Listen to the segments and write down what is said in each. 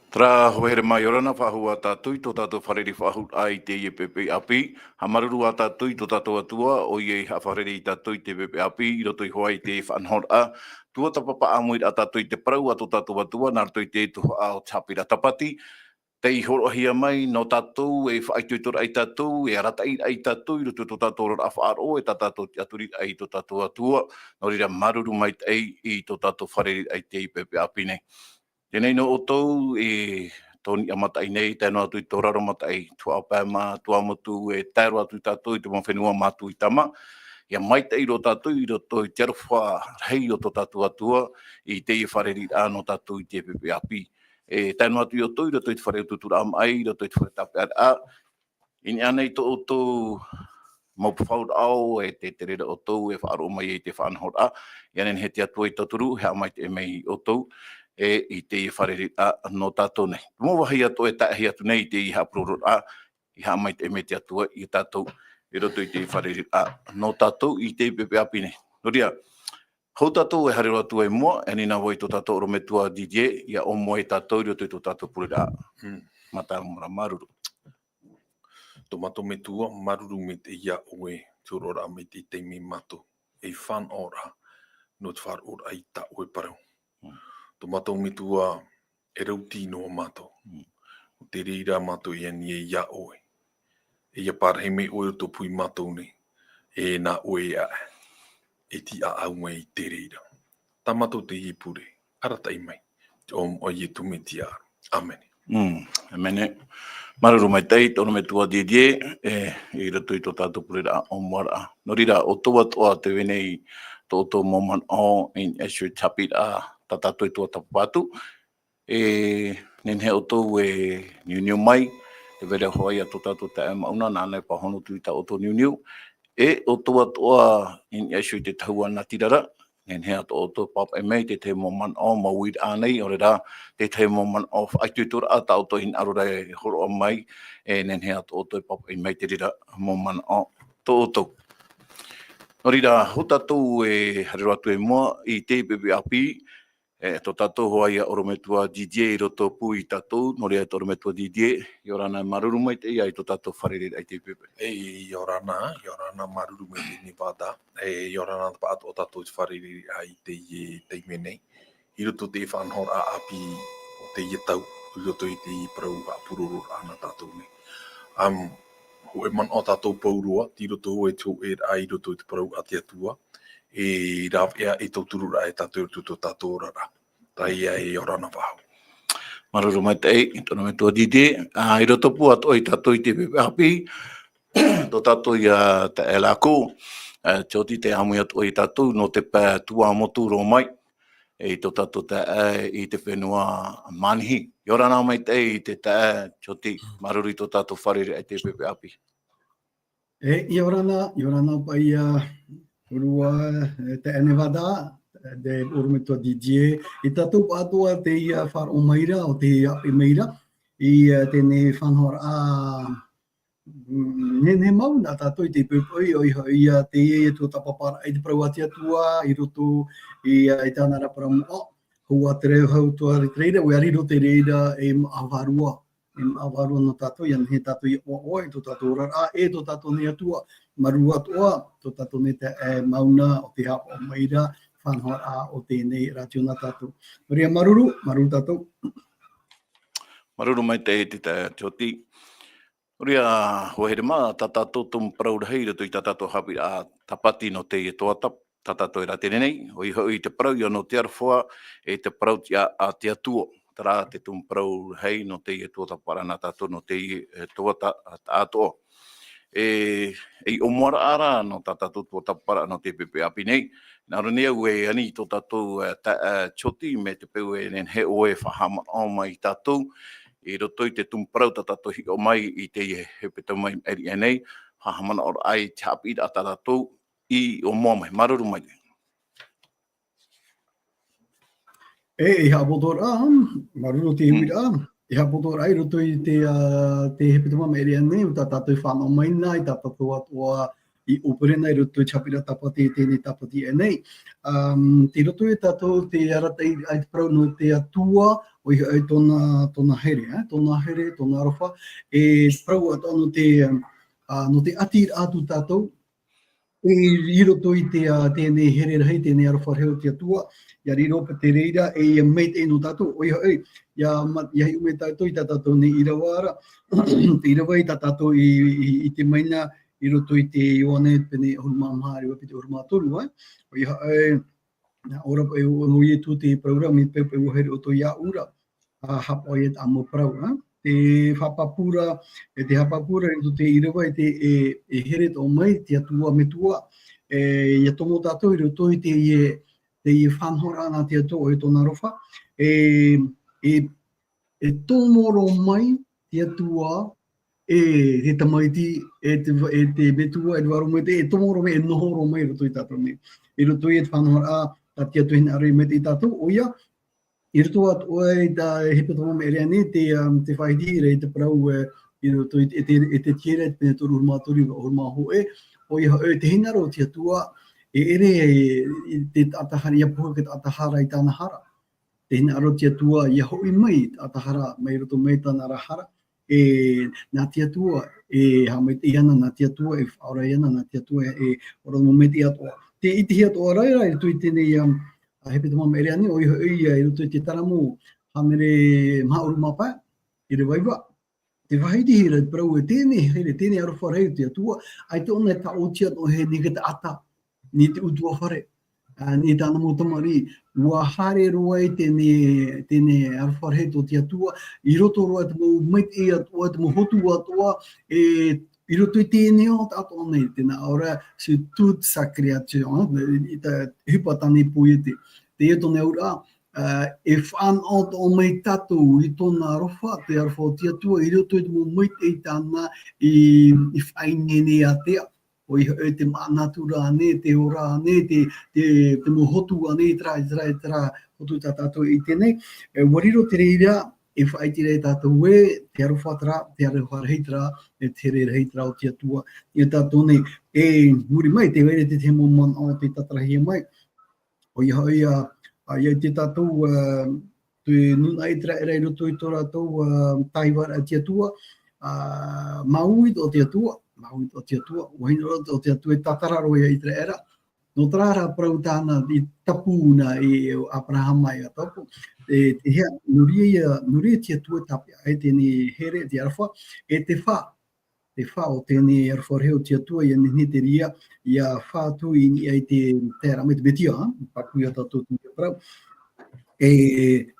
Tra hoere mai orana whahua tātui tō tātou whareri whahut ai te ie pepe api. Ha maruru a tātui tō tātou atua o ie ha whareri i tātui te pepe api i roto i hoai te whanhor a. Tua tapapa amuir a tātui te parau a tō tātou atua nār toi te tuha a o tāpira tapati. Te i horohia mai no tātou e whaituitora ai tātou e aratai ai tātou i roto tō tātou rora a whaaro e tā tātou te aturi ai tō tātou atua. Nō rira maruru mai ei i tō tātou whareri ai te pepe api nei. Tēnei no o tau e tōni amatai nei, tēnā atu i tōraro matai, tua pēma, tua motu e tēro atu i tātou i te mawhenua mātu i tama. Ia mai te iro tātou i roto i te arawha rei o tō tātou atua i te i whareri āno tātou i te pepe api. E tēnā atu i o tau i roto i te whareri tutura am ai, i roto i te whareri tape a. Ini anei tō o tau maupu whaur au e te rera o tau e whaaro mai e te whanhor a. Ia nen he te atua i taturu, hea mai te mei o tau. E i te i whareri a no tātou nei. Mō wahi ato e tahi atu nei te i haproror a, i ha mai te me te atua i tātou, i roto i te i whareri a no tātou i te pepe api nei. Noria, hau tātou e harero atu e mua, e nina woi tō tātou orometua DJ, ia o mua i tātou i roto i tō tātou purera a. Mata mora maruru. Tō mato me tua, maruru me te ia oe, tūrora me te teimi mato, e whan ora, no te whar ora i ta oe parau. Tō mato me tua, e rauti no mato, o te reira mato ia ni e ia oe. E ia parhe me oe o tō pui mato nei, e nā oe a, e ti a aunga i te reira. Tā mato te ipure, aratai mai, te om o i e tume ti aru. Amen. Amene. Maruru mai tei, tono me tua didie, i rato i tō tātou purera o mwara. No rira, o tō atoa te wenei tō tō moman o in eshu tapit a tā tātou i tō tapapatu. Nen he o tō e niu mai, e vere hoai a tō tātou te mauna, nānei pahono tui tā o tō niu. E o tō atoa in eshu te tahua nā tirara, nen he ato o tō pap e mei, te te moman o mawid ānei, o rera, te te moman o whaituitura a tā o tō hin arura e horo o mai, nen he ato o tō pap e mei te rira moman o tō o tō. No rira, ho tātou e harero atu e mua i te pepe api, tō tātou hoa ia orometua DJ i roto pū i tātou, no rea tō orometua DJ, i orana maruru mai te ia i tō tātou wharere ai te pepe. I orana maruru me te ni pāta, i orana pāta o tātou i wharere ai te menei, i roto te whanhor a api o te i tau, i roto i te i parau a puroro ana tātou nei. Ho e man o tātou paurua, ti roto e tō e ai roto i te parau a te atua, e rāw ea e tō turura e tātou roto tātou rara. Tai ea e orana wahau. Maruru mai te ei, tono me tō didi, i roto pua tō i tātou i te pepe api, tō tātou i te e lako, tōti te amui atu i tātou, no te pē tua motu ro mai, e tō tātou te i te whenua manihi. I orana mai te ei, te tōti maruru i tō tātou wharere ai te pepe api. I orana pai urua te Nevada, de urumetua DJ, i tātou atua te ia whar o maira, o te api meira, i tēne whanhor a nene mauna tātou i te pupui, i te ia tō tapapara, i te parau ati atua, i roto, i tāna raparamu, hua te reo hau tua reira, ue ariro te reira e awarua no tātou, ian he tātou i oa i tō tātou rara, e tō tātou ne atua, marua toa, tō tātou ne te mauna o te hapa o maira, whanhor a o tēnei rationa tātou. Maria maruru tātou. Maruru mai te tōti. Ria hohere mā, tā tātou tōm paraurahei rato i tā tātou hapi a tapati no te i toatap, tā tātou e rate nenei, o i hau i te parau i no te arwhua, e te parau a te atua. Tara te tōm paraurahei no te i toatap parana tātou no te i toata atoa. E o moara ara no tā tātou toatap para no te pepe api nei, nā ronea ue ani tō tātou choti me te peu e nen he oe whahama o mai tātou, i roto i te tumparau tātou hi o mai i te he peta mai eri nei, whahamana o ai te hapi a tātou i o mua mai, maruru mai. I hapotora, maruru te himira, i hapotora ai roto i te he peta mai eri nei, o tātou i whanau mai nai, tātou atua i uperena i roto i chapira tapati i tēnei tapati e nei. Te roto i tātou te arata i te parau no te atua, o o i ai tona here, tona arofa, prau atono no te ati atu tātou, i roto i tēnei here rahi, tēnei arofa reo te atua, ia riro pa te reira, ia meit e no tātou, o ia hi ume tātou i tātou ne irawara, te irawa i tātou i te maina, i roto i te ioane, pene huruma mahari, wapi te huruma toru, o ia ora pa e ono i tu te program i pepe uhere o to ia ura, hapa i ta mo prau, te hapapura, te hapapura i te irawa i te here to mai, te atua me tua, ia tomo tātou i roto i te whanhora ana te atua o tōna rofa, tōmoro mai te atua, te tamaiti, te metua, waro mai te, tōmoro mai, nohoro mai roto i tātou me. I roto i te whanhora a te atu hina arei me te tātou, o ia, i roto atu ai ta hepe tōma me rea ne, te whaiti rei te parau, i roto i te tiere, te toru hurumātori, hurumā hoe, o ia, te hinaro te atua, ere te atahara, ia puha ke te atahara i tāna hara. Te hinaro te atua, ia hoi mai atahara, mai roto mai tāna rahara, nā te atua, hamai te iana nā te atua, whaora iana nā te atua, ora mo me te atua. Te iti hea toa raira, i tui tēnei hepe tōma me rea ne, o i roto i te taramo, hanere mahauru mapa, i re waiwa. Te whaiti hira, parau e tēnei arofa rei te atua, ai te ona ta o tia no he ni te ata, ni te utua whare, ni tāna mo tamari, ua hare roa i tēnei arofa rei to te atua, i roto roa te mo mait e atua, te mo hotu atua, i roto i tēnei o tātou nei, tēnā ora, si tūt sakri atu, i ta hupatani pui te e tōne ura, e whanot o mai tātou i tōna arofa, te arofa o te atua, i roto i te mo mait e tāna i whainene a tea, o i te manatura ane, te ora ane, te mo hotu ane, tra, hotu tā tātou i tēnei. Wariro te reira, e whaiti rei tātou te arofa tra, te arofa rei tra, te rei tra o te atua, i tātou nei, muri mai, te were te mo man o te tatarahia mai, o ia te tātou, te nuna i tra rei roto i tō rātou taiwara te atua, maui o te atua, wahina roto o te atua e tatararo ia i tra era, no trara prau tāna i tapuna i Abrahama i atapu, te hea, nuria te atua tapia, tēnei here, te arofa, te wha o tēnei arofa reo te atua, ia nini te ria, ia wha tu i te rame te betia, paku ia tātou te prau.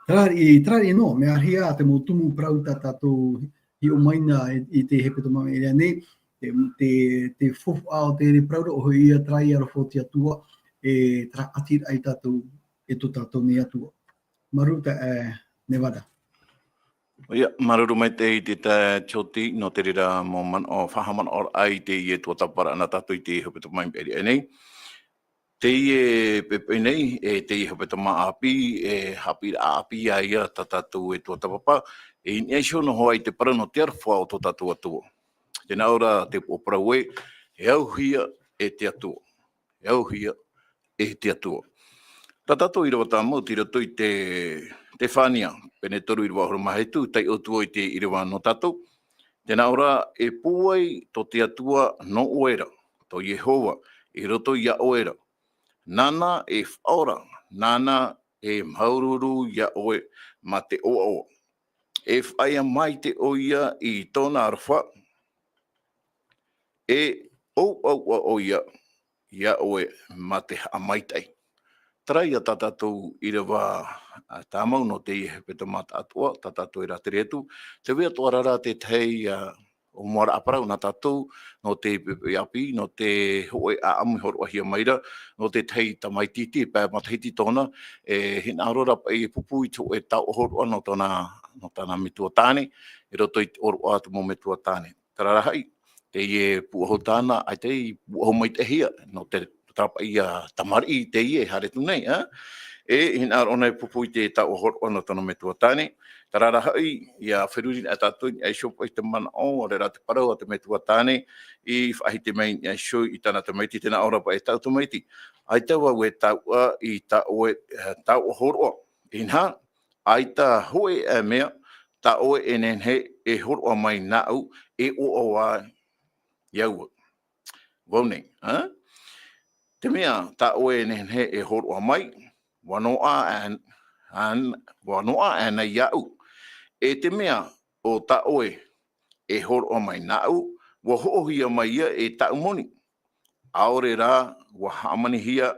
Trari no, mea ria te mo tumu prau tātou hi o maina i te hepe tō mama ea nei, te fofu ao te re prau o ia trai arofa te atua, tra atir ai tātou, tō tātou nei atua. Maruta Nevada. Ia, maruru mai te i te tioti no te rira mo man o whahaman o ai te i tua tapara ana tātou i te hepe tō mai eri nei. Te i pepe nei, te i hepe tō ma api, hapi api a ia tā tātou tua tapapa, ni aisho no hoa i te para no te arwha o tō tātou atua. Tēnā ora te operaue, he au hia te atua. He au hia te atua. Tā tātou i rawa tā mau, tira tui te whānia, pene toru i rawa horo mahetu, tai o tua i te i rawa no tātou. Tēnā ora e pūai tō te atua no oera, tō Yehova, i roto i a oera. Nana e whaora, nana e maururu ia oe, ma te oa. E whaia mai te oia i tōna arwha, o ia oe, ma te amaitai. Trai a tātou i rewa tā mau no te hepe te mata atua, tātou i rā te retu, te wea toarara te tei o moara aparau nā tātou, no te api, no te hoe a amu horo ahia maira, no te tei tamaititi, pā matahiti tōna, hina arora pa i pupu i tō e tau horo no tāna mitua tāne, i roto i oro atu mo mitua tāne. Tararahai, te i puaho tāna, ai te i puaho mai te hia, no te trapa i tamari i te i haretu nei, hina arona i pupu i te tau horo no tāna mitua tāne, tararahai, ia whiruri a tātou, ai shopo i te mana o, re rā te parau a te metua tāne, i whahi te mei, ai show i tāna te meiti, tēnā ora pa e tau te meiti. Ai tau au e tau i tau horoa, inha, Aita hoe e mea, ta oe enen he horo a mai nau, o a iau. Wone, ha? Te mea, ta oe enen he horo a mai, wanoa ana iau. Te mea, o ta oe horo a mai nau, wa ho'ohia mai ia tau moni. Aore rā, wa haamani hia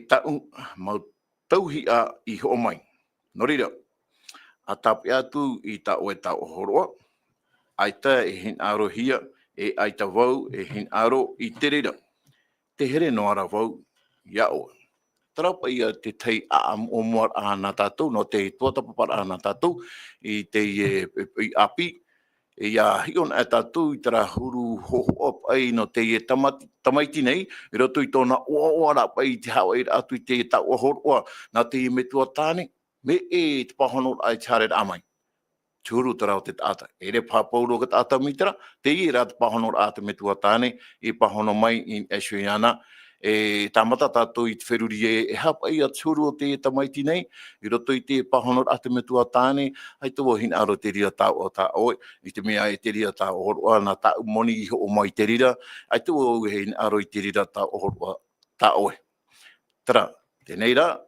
tau mau tauhia I ho mai. Norira, a tape atu I ta oe tau horoa, aita hin aro hia, aita vau hin aro I te rira. Te here no ara vau, ia oa. Trapa ia te tei o moar ana tātou, no te tuatapapara ana tātou, I te I api, ia hion e tātou I tera huru hoho ai no te tamaiti nei, I roto I tōna oara pai te hawa I atu I te tau ahoroa, nā te me tua tāne, me te pahono ai te hare amai. Tūru tera o te tāta. E re pāpauro ka tāta mitera, te I rā te pahono a te me tua tāne, I pahono mai I Eshuiana, tāmata tātou I te wheruri hapa I a tūru o te tamaiti nei, I roto I te pahono a te me tua tāne, ai tō hin aro te ria tāu o tā oe, I te mea te ria tā ohoroa, nā tāu moni I ho mai te rira, ai tō hin aro I te rira tā ohoroa tā oe. Tara, tenei rā,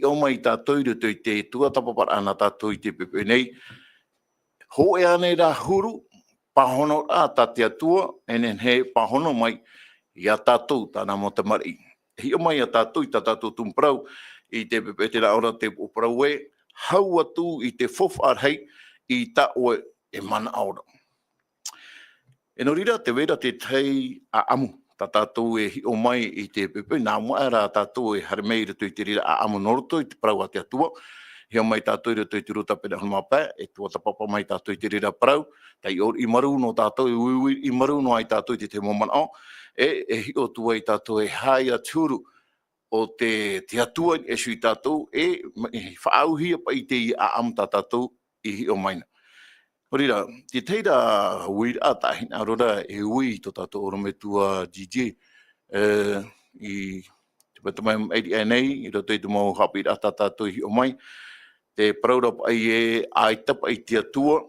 o mai tātou I roto I te tuatapapara ana tātou I te pepe nei, ho e ane rā huru, pahono a tātia tua, enen he pahono mai, I a tātou tāna mo te mari. Hio mai a tātou I tā tātou tumprau, I te pepe te raora te uprau e, hau atu I te fofarhei, I tā oe mana aora. E no rira te wera te tei a amu, tā tātou hio mai I te pepe, nā mua rā tātou hare mei rato I te rira a amu noroto I te prau a te atua, heo mai tātou I roto I te ruta pena hunumapē, tuatapapa mai tātou I te rira prau, tai or I maru no tātou, I maru no ai tātou I te momana o, hio tua I tātou hai a tūru o te atua I sui tātou, whaauhia pa I te a am tātou I hio maina. Horira, te teira huira tāhina arora hui to tātou orometua GG, I te patamai ADA nei, I roto I te mau hapi rata tātou I hio mai, te praurap ai ai tapa I te atua,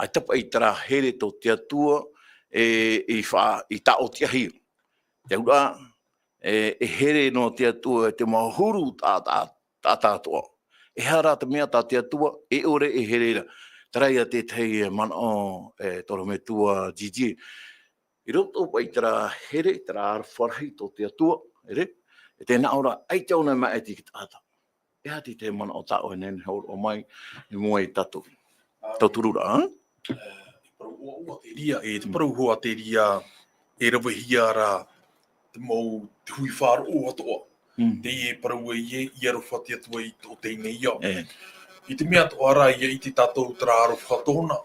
ai tapa I tera here to te atua, I tā o te ahi. Te hura, here no te atua, te mahuru tā tātua. E hara te mea tā te atua, ore herera. Tarai a te tei mana o toro me tua GG. I roto pai tera here, tera arwharhei to te atua, ere? E tēnā ora, ai te ona mai ati ki tāta. E hati te mana o tā o nen, o mai, I mua I tatu. Tauturura, ha? Te parau hoa te ria, e rawa hiara, te mau te hui whāro o atoa. Te parau I arawhati atua I tō teinei iau. I te mea tō ara I te tātou tera arawhatona.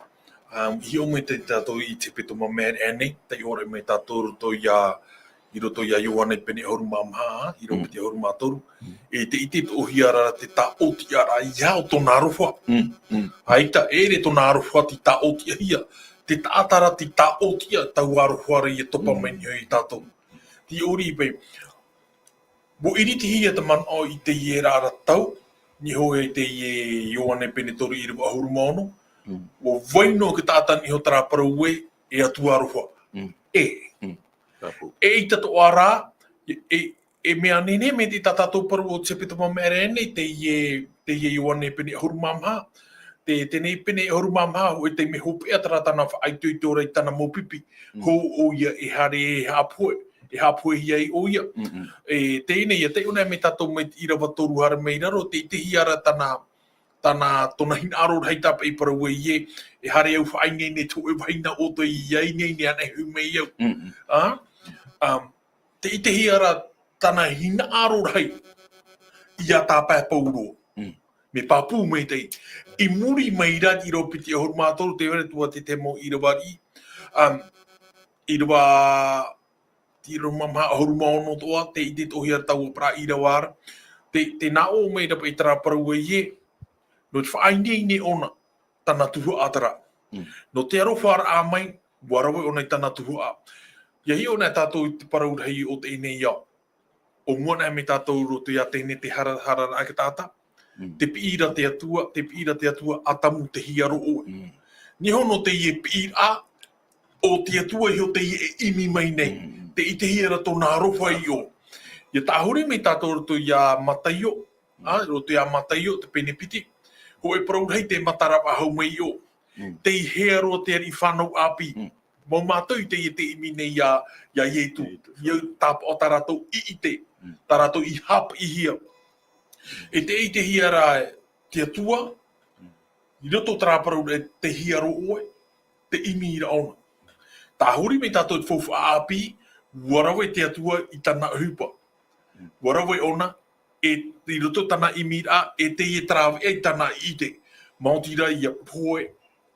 I o me te tātou I te petoma Mad Annie, te ore me tātou roto I roto ia Ioane pene horu mamha, I roto te horu mātoru. E te ite o hiara te tā oti ara iau tōna arawha. Aita ere tōna arawha ti tā oti hia. Te tātara ti tā otia tau arawha I topa meni I tātou. Ti ori pe, mo iri te hia te man o I te iera ara tau, ni ho e te Ioane pene toru I rewa horu maono. Mo vaino ke tātani ho tara parau e atu arawha. E I tato ara, e mea nene me te tātou paru o te petoma mere nei te Ioane pene horu mamha. Te nei pene horu mamha o te me hope atara tana whaaitu I tōrei tana mopipi. Ho o ia e hare e hapue. E hapue hia I o ia. Tēnei ia te una me tātou me I rawa toru hara mei raro. Te hiara tana tona hina aro hei tapa I parau e hare au whaingai ne tō e waina o to I iei nei ne ane humei au. Te hiara tana hina aro hei ia tā pāpauro. Me papu mei tei. I muri mai rani I ropiti horu mātoru te wera tua te mo I rawari. I rawa mamha horu maono toa, te ite tohi ar tau pra I rawara. Te nao mei rapa I tara parau e no te whainei ne ona tana tuhu atara. No te arowhara a mai, warawe ona I tana tuhu a. Ia hi ona tātou I te parau hei o te ene ia. O muana me tātou roto ia tēne te hara a ke tāta. te piira te atua, atamu te hiaro oe. Ni hono te ie piira, o te atua i o te ie imi mai nei, te i te hiara tō nā rofa i o. Ia tāhore me tātou roto ia mataio, roto ia mataio, te penepiti, ho e parau hei te matarawa hau mai o. Te i hea roa te ari whanau api, mau mātou i te i te imi nei ia ietu, ia tāpa o taratou i te, taratou i hap i hia. E te hia rā te atua, i roto taraparau e te hia ro oe, te imi i ra ona. Tā huri me tātou i whauwha api, warawe te atua i tana hupa. Warawe ona, i roto tana imi ra, e te i trawe e tana i te. Mautira i a poe,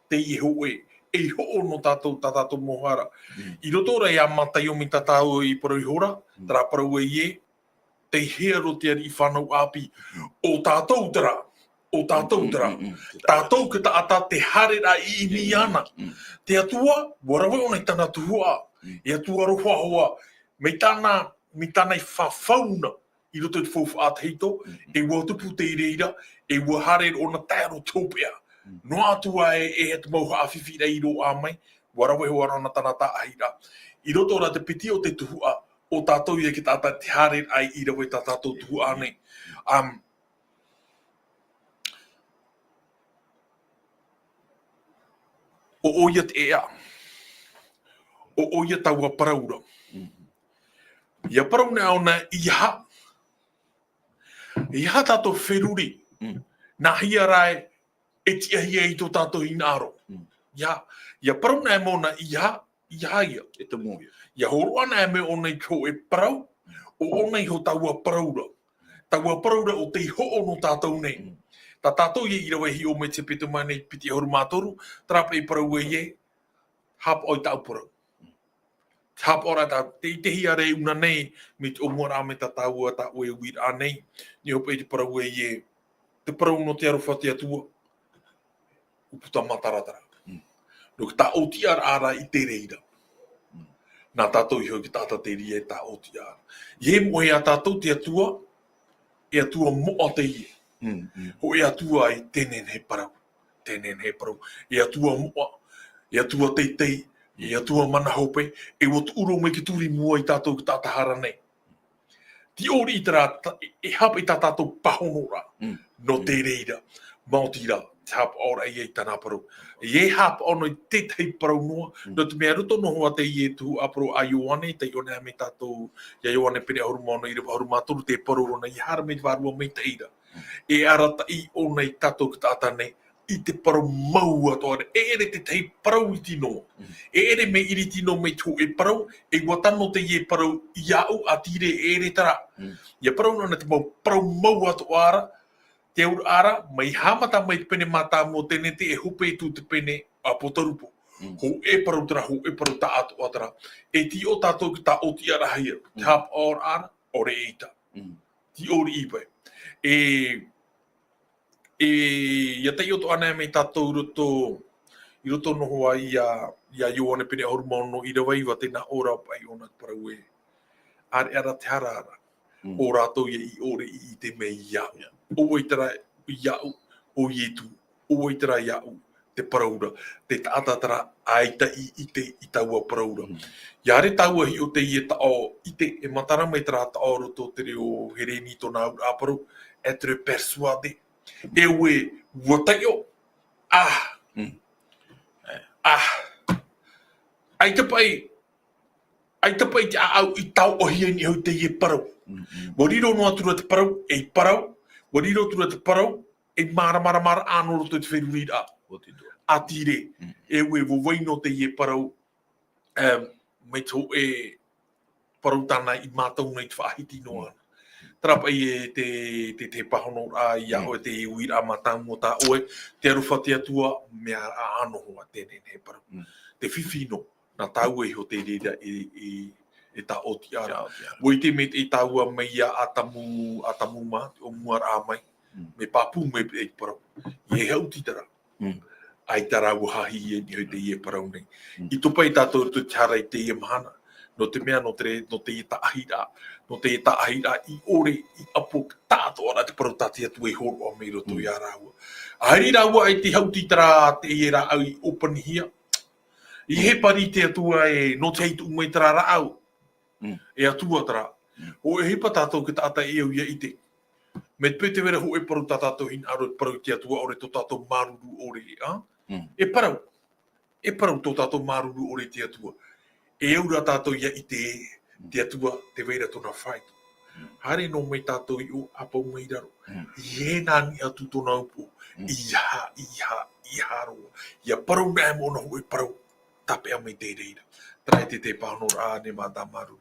te i hoe, e ho no tātou mohara. I roto ra i a matai o mi tātou i parau i hora, taraparau e ie, te hea ro te ari i whanau api, o tātou tara, tātou ki ta ata te hare ra i imi ana. Te atua, warawe ona i tana tuhua, e atua roha hoa, me tana i whawhauna, i roto i whauwha ateito, e ua tupu te ireira, e ua hare ona tāro tōpea. No atua e te mauha awhiwhi rei ro amai, warawe hoa rana tana tā ahira. I roto ra te piti o te tuhua, o tātou i e ki tātai te hare ai i rawe tā tātou tuhua anei. O oia te ea. O oia taua paraura. Ia parau ne auna iha. Iha tātou wheruri. Nā hia rai e tia hia i tō tātou hinaro. Ia parau ne mona iha ia. E te moia. Ia horo ana e me ona i ko e parau. O ona i ho taua paraura. Taua paraura o te ho ono tātou nei. Tā tātou i rawe hi o me te pito mai nei piti horu mātoru, trapa i parau e ie, hap oi tau parau. Hap ora tā, te hia rei una nei, me te omua me tā tāua tā oe uira nei, ni hopa i te parau e ie, te parau no te arofa te atua, uputa mataratara. Nuk tā oti ara i te reira. Nā tātou i hoi ki tāta te ria e tā oti ara. Ie moe a tātou te atua, e atua moa te ie. Ho e atua ai tenen he parau. E atua moa, e atua teitei, e atua mana hope, e watu uro me ki turi mua i tātou ki tātahara nei. Ti ori i tara, e hapa i tā tātou pahonora, no te reira, mautira, te hapa ora i e tāna parau. E hapa ono i te tei parau noa, no te mea ruto no hoa te i e tu aparo a Ioane, te ione me tātou, ia Ioane pere ahuru mauna i rewa ahuru mātoru, te parau ona i hara me wārua me te ira. E arata i ona i tātou ki tāta nei, i te parau maua toare, e ere te tei parau i tino. E ere me iri tino me tō e parau, e watano te i e parau i au a tire e ere tara. Ia parau nana te parau maua toara, te aur ara, mai hamata mai te pene mata mo tene te e hupe tu te pene a potarupo. Ho e parau tara, ho e parau ta ato atara. E ti o tātou ki tā oti ara haia, te hap or ara, ore eita. Ti ori ipai. Ia tei oto ana me tātou i roto noho ai ia Ioane pene ahuru mauna i rawa iwa tēnā ora pai ona parau e. Are ara te harara. O rātou ia i ore i te mei iau. O itara iau, o ietu, o itara iau, te paraura, te tātatara aita i taua paraura. Ia re taua hi o te i e tao, i te e matara mai tara tao roto te reo hereni tōna aura aparu, être persuade. E ue, wataio, ai te pai te au i tau ohia ni hau te i e parau. Wariro no atura te parau, e parau, wariro tura te parau, e mara āno roto te wherurira. A tire, e ue waino te i e parau, me tō e parau tāna i mātau nei te whaahiti noa. Trapa i te pahono a ia o te uira mata mo ta oe, te arufa te atua, mea āno hoa tēnei he parau. Te whiwhino, nā tau e ho te reira e tā oti ara. Woi te me te tāua mai a atamu mā, o muara a mai, me papu me e parau. I hau titara. Ai tara ua hahi e ni hoi te i e parau nei. I tupa i tātou te tara i te i e mahana. no te mea no te tahira, no te tahira I ore I apo tato ana te parotati atu e horo a mero tu ia raua. Ahiri raua e te hauti tara te e ra au I opanihia. I he pari te atua e no te heitu mai tara rau. E atua tara. O e hepa tātou ki tāta e au ia I te. Me te pete wera ho e paru tātou hin aro e paru te atua ore tō tātou maruru ore. E parau. E parau tō tātou maruru ore te atua. E aura tātou ia I te atua te weira tōna whaitu. Hare no mei tātou I o apau mei raro. I e nani atu tōna upo. I roa. Ia parau nea mona ho e parau. Tape a mei te reira. Trai te pānor a ne mā tā maruru.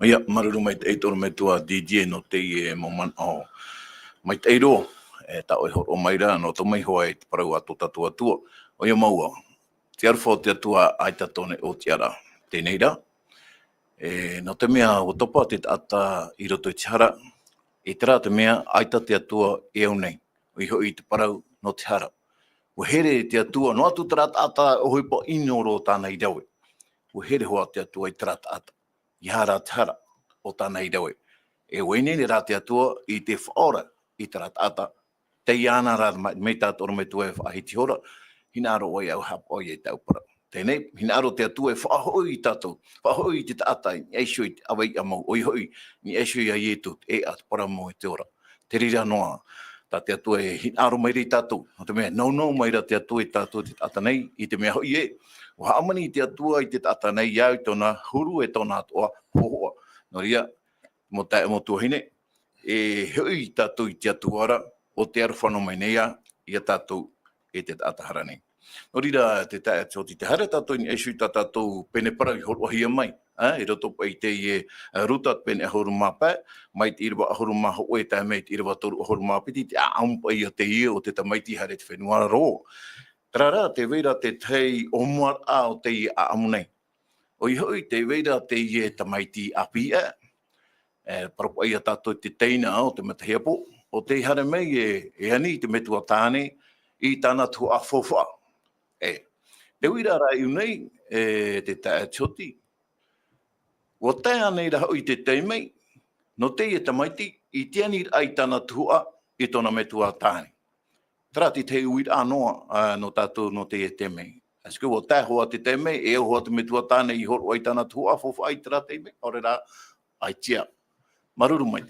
Ia, maruru mai te eitoro me tua DJ no te e mo man o. Mai te eiro, e ta oi horo mai ra, no to mai hoa e te parau ato tatua tua. O ia maua, te arwha te atua aita tone o te ara. Tēnei ra. No te mea o topa te ata I roto I te hara. E tera te mea aita te atua e au nei. O I hoi te parau no te hara. O here te atua, no atu tera ata o hoi pa inoro tāna I rawe. O here hoa te atua I tera ata. I hara te hara o tāna I rawe. E wene ni rā te atua I te whaora I tera ata. Te iana rā mei tātoro me tua e whaahiti hora. Hina aro oi au hapa oi e tau para. Tēnei, hina aro te atua e whaahoi tātou. Whaahoi te taata I eishui te awai amau. Oi hoi, ni eishui a ietu e at para mo e te ora. Te rira noa. Tā te atua e hina aro mai rei tātou. No te mea, nau mai ra te atua I tātou te taata nei. I te mea hoi e. O haamani te atua I te taata nei iau tōna huru e tōna atoa pohoa. No ria, mo tae mo tuahine. E hoi tātou I te atuara o te aru whanau mai neia I a tātou e te taata hara nei. No rira te tae ati te hara tātou ni eishui tātou pene para I horo ahia mai. I roto pai te I rutat pene ahuru mapa, mai te iriwa ahuru maho oe tae mei te iriwa toru ahuru mapiti, te aampa I a te ia o te tamaiti hare te whenua ro. Trara te weira te tei o muar a o te I a amunei. O I hoi te weira te I tamaiti api e. Paropa I a tātou te teina o te matahiapo. O te hare mei e ani te metua tāne I tāna tu a fofa. Te wira rai unei te tae tioti. O tae anei raha I te teimei, no te I tamaiti, I tiani ai tāna tua I tōna metua tāne. Trati te uir anoa no tātou no te temei. Asku o tae hoa te temei, e hoa te metua tāne I horo ai tāna tua fofa ai tera teimei. Ore rā, ai tia. Maruru mai.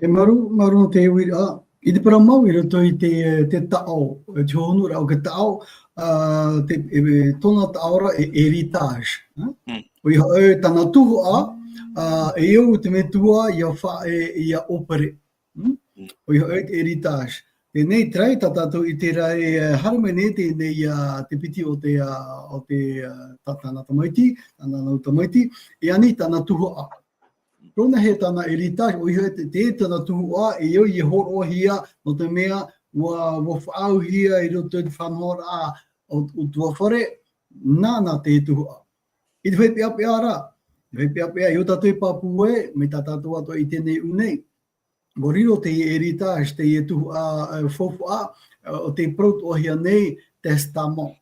E maru no te uir a. I te paramau I roto I te tao, te honura o ke tao, tōna taora e heritage. O iha e tana tuhu a, e iau te metua I a whae I a opere. O iha e te heritage. Tēnei trai tātou I te rai haramene tēnei te piti o te tātana tamaiti, tāna tamaiti, e ani tana tuhu a. Rona he tana heritage, o iha te tana tuhu a, e iau I horo hia, no te mea, wa whaau hia I roto te whanhora a, o tua whare, nāna te tuhu a. I te whaipi api ara, te whaipi api a, I o tātou I papue, me tā tātou ato I tēnei unei. Mo riro te heritage, te tuhu a whofu a, o te prout o hia nei, testamo.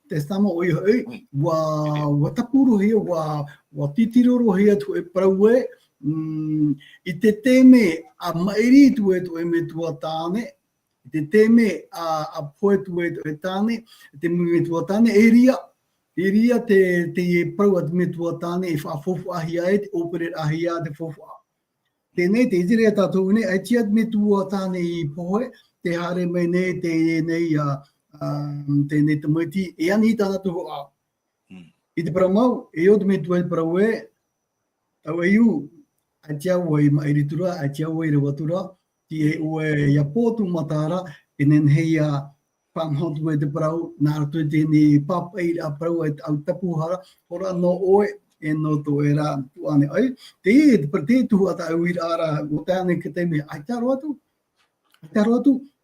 Testamo o iha e, wa tapuro hia, wa titiroro hia tu e praue, I te teme a mairi tu e me tua tāne, I te teme a poe tu e tāne, te me tua tāne, e ria te prau a te me tua tāne, I whaafofu ahia e, te opere ahia te fofu a. Tēnei te itire tātou ne, ai tia me tua tāne I poe, te hare mai nei, tēnei te maiti, e ani tāna tuho a. I te paramau, e o te me tua e paraue, au e iu, ai tia ua I mairitura, ai tia ua I rewatura, ti e ua ia pōtu matara, e nen heia whanhotu e te parau, nā ratu tēnei papai a parau au tapuhara, ora no oe, e no to e rā tuane ai. Te tuhu ata au ira ara, o tāne ke teime, ai taro atu,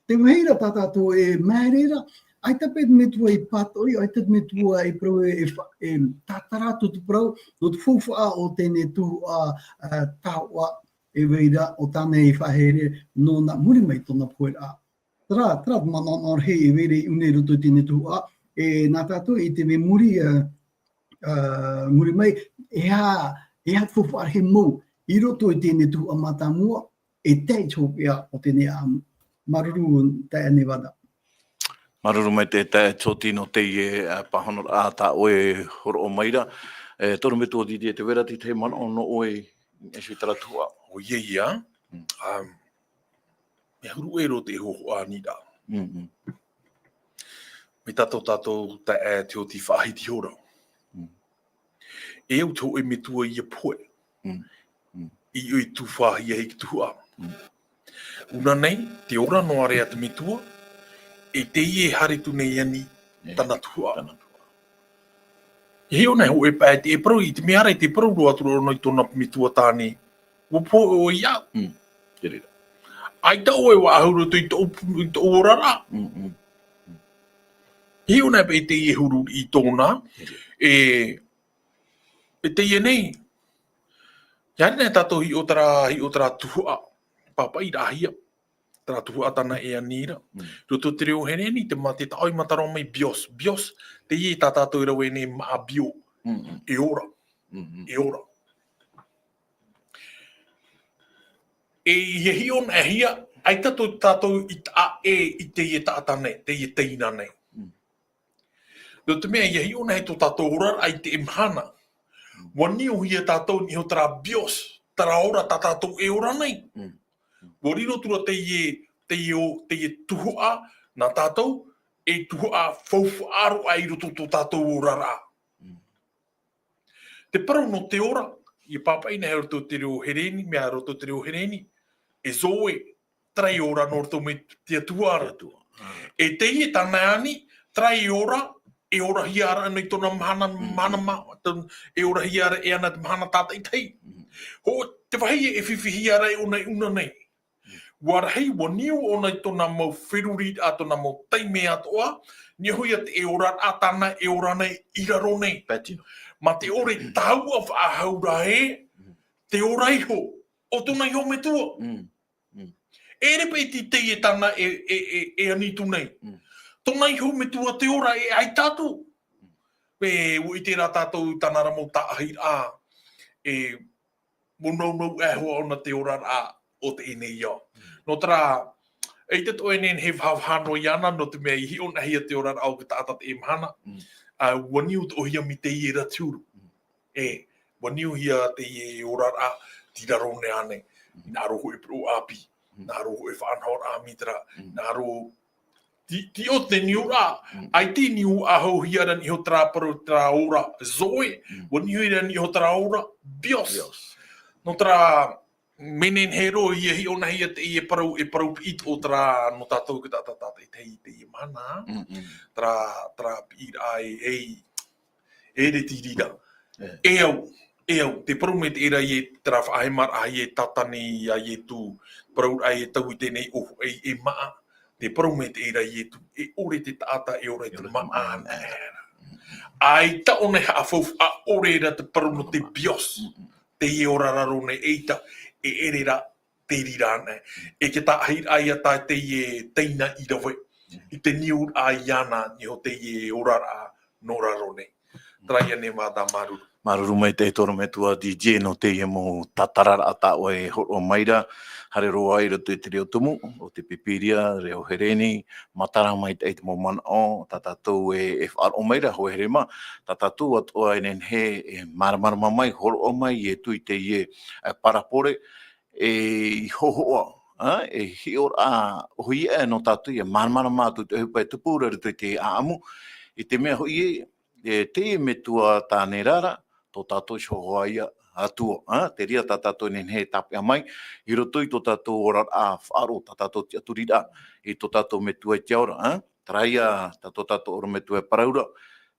te waheira tātātou e maherera, ai tape me tua I patoi, ai tape me tua I prau e tātaratu tu prau, no te fuwha o tēne tuhu a tāua e weira o tāne I whahere no na muri mai tōna poera. Tara manonor he e weire I une roto tēne tuhu a, e nā tātou I te me muri nguri mai e ha fufu he mo I roto I tēne tu amata mua e te tōpea o tēne maruru te Nevada. Maruru mai te tōtino te pahonor āta oe horo o maira. Toru me tō didi te wera te mana ono oe e sui tara tua. O ia. Me huru e ro te hoho anira. Me tato te o ti whahiti hora. E au tō e me tua I a poe. I ui tu whahi e tua. Una nei, te ora no are atu me tua, e te ie hare tu nei ani tana tua. He ona ho e pae te e parau I te meara te parau roa turo no I tona me tua tāne. Wa po o ia. Ai tau e wa ahuru tu I to orara. He ona pe te ie huru I tona, e te ie nei. Ia nei tato hi o tara tuhua. Papa I rahia. Tara tuhua tana e anira. Roto te reo heneni te mate ta oi mataro mai bios. Bios. Te ie ta tato I rau e ne maa bio. E ora. E ora. E hi on e hia. Ai tato I te ie tata nei. Te ie teina nei. Roto mea hi on e to tato ora ai te imhana. Wani o hia tātou ni ho tara bios, tara ora tātou e ora nei. Warino tura te ie tuhua na tātou, e tuhua faufu aru ai roto to tātou orara. Te parau no te ora, I papai nei roto te reo hereni, mea roto te reo hereni, e zoe, trai ora no roto me te tuara. E te ie tāna ani, trai ora, e ora hiara nei tona mahana e ora hiara e ana te mahana tata I tei. Ho te wahi e whiwhi hiara e ona una nei. Warahei waniu ona I tona mau whiruri a tona mau teime atoa, ni hui at e ora atana e ora nei iraro nei. Ma te ore tau a whaahaura he, te ora iho, o tona iho me tua. E repe te e tana e anitu nei. Tona iho me tua te ora e ai tātou. Pe ui tērā tātou tanara mo tāahi a. E monau e hoa ona te ora a o te ene ia. No tara, e te to enen he whawhano I ana, no te mea I hi ona hia te ora au ki tāta te emhana. Waniu te ohia mi te iera tūru. Waniu hia te ie ora a tiraro ne ane. Nā roho e pro api. Nā roho e whanhor a mitra. Nā roho Ti o te niura, ai te niu aho hiara ni ho traparo tra ora zoe, wani hiara ni ho tra ora bios. No tra menen hero I hi ona hia te I parau it o tra no tātou ki tātata te I mana, tra pir ai e re tirira. E au, te parau me te era I tra whaimar ai e tatani ai e tu, parau ai e tau I tēnei ohu e maa. Te parau me te era I tu, e ore te tata e ore te maana. Ai ta one ha fofu a ore era te parau no te bios. Te I ora raro ne eita, e erera te rirane. E ke ta ai ata te I teina I rawe. I te niu a iana ni ho te I ora no raro ne. Traia ne mada maruru. Maruru mai te toro me tua DJ no te mo tatarara ata o e horo maira. Hare roa I roto te reo tumu, o te pipiria, reo hereni, matara mai te mo mana o, tatatou e whaaro maira ho herema, tatatou atoa enen he e maramarama mai, horo o mai e tui te ie parapore, e hohoa, e hior a hui e no tatu e maramarama tu te hupai tupura rito te aamu, I te mea hui e te me tua tāne rara, tō tātou shohoa ia, atua, te ria tātou nen he tapia mai, I roto I tō tātou ora a whaaro, tātou te aturira, I tō tātou me tua te aura, traia tātou ora me tua paraura,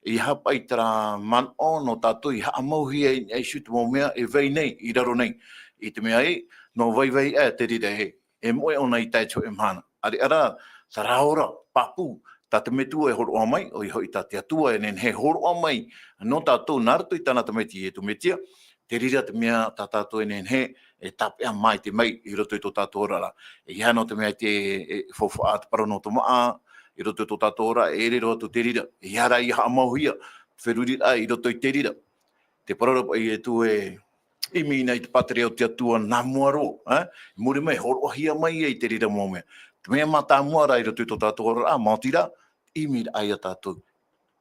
I hapa I tara man o no tātou I haa mauhi e shutu mo mea e vei nei, I raro nei, I te mea e, no vai te rira he, e moe ona I taicho e mhana, ara, tara ora, papu, tātou me tua e horo o mai, o I hoi tā te atua e nen he horo o mai, no tātou narato I tāna tameti e tu metia, te rira te mea tātou e nen he, e tapea mai te mai, I roto I tō tātou orara. E hano te mea te whawha te parano tō maa, I roto I tō tātou ora, e re roto te rira. E hara I haa mauhia, wheruri ai roto i te rira. Te pararapa i tu i mina i te patria o te atua nā muaro. Muri mai, horohia mai i te rira mō mea. Te mea mata muara i roto i tō tātou horo mātira, i mina ai a tātou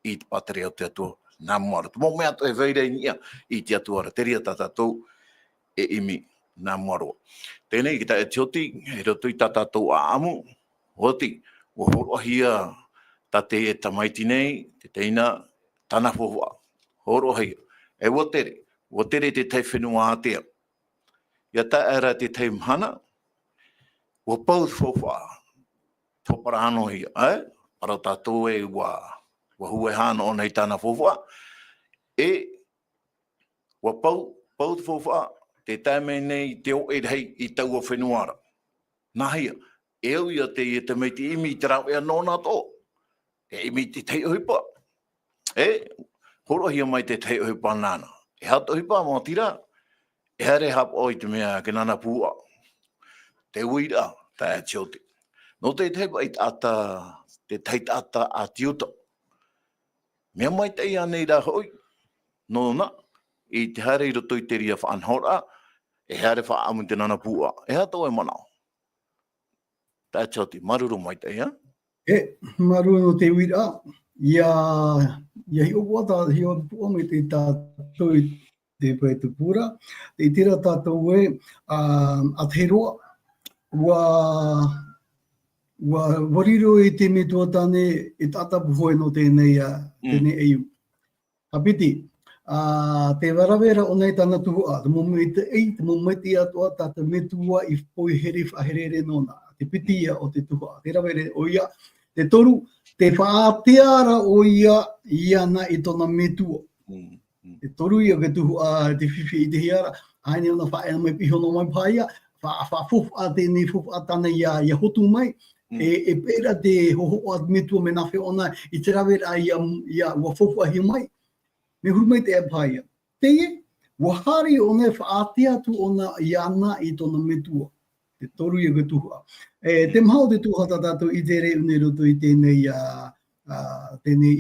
i te patria o te atua nā muaro. Te mō mea to e veirei nia i te atua te ria tātou e imi nā muaro. Tēnei ki ta e tioti, e roto i tātou a amu, hoti, o horohia ta te e tamaiti nei, te teina tana whowha. Horohia. E wotere te tei whenua atea. Ia ta era te tei mhana, wa pau whowha. Topara ano hia, para tātou e wa hue hana o nei tana whowha. Wa pau whowha, te taime nei te o e rei i taua whenuara. Nā hia, eo ia te meiti imi te rau ea nōna tō. E imi te tei ohipa. Horohia mai te tei ohipa nāna. E hato ohipa mō tira. E hare hap oi te mea ke nana pūa. Te uira, ta e tiote. No te teipa i ata, te teitata a tiuta. Mea mai te ia nei rā hoi. No na, i te hare i roto i te ria whaanhora, e hare whaamu te nana pūa. E hato e manao. Tā tiote, maruru mai te ia? Maruru no te uira. Ia hi o wata, hi o pua me te tātou i te pai te pūra. Te tira tātou e a te roa. Wa wariro i te me tuatane e tātapu hoi no tēnei eiu. Hapiti, te warawera o nei tāna tuhua, te momei te ei, te momei te atua, tāta me tua i poi here whaherere nona. Te piti ia o te tuhua, te rawere o ia, te toru, te whaateara o ia na i tona me tua. Te toru ia ke tuhua, te whiwhi i te hiara, haine ona whaena mai pihono mai paia, whaafofa tēnei fofa tana ia hotu mai, e pera te hoho a me tua me nawhi ona i te rawera ia ua fofa hi mai. Me huru mai te e paia. Teie, wahari ona e whaatea tu ona ia na i tona me tua. Te toru ia ke tuhua. Te mahau te tuhata tātou i te rei une roto i tēnei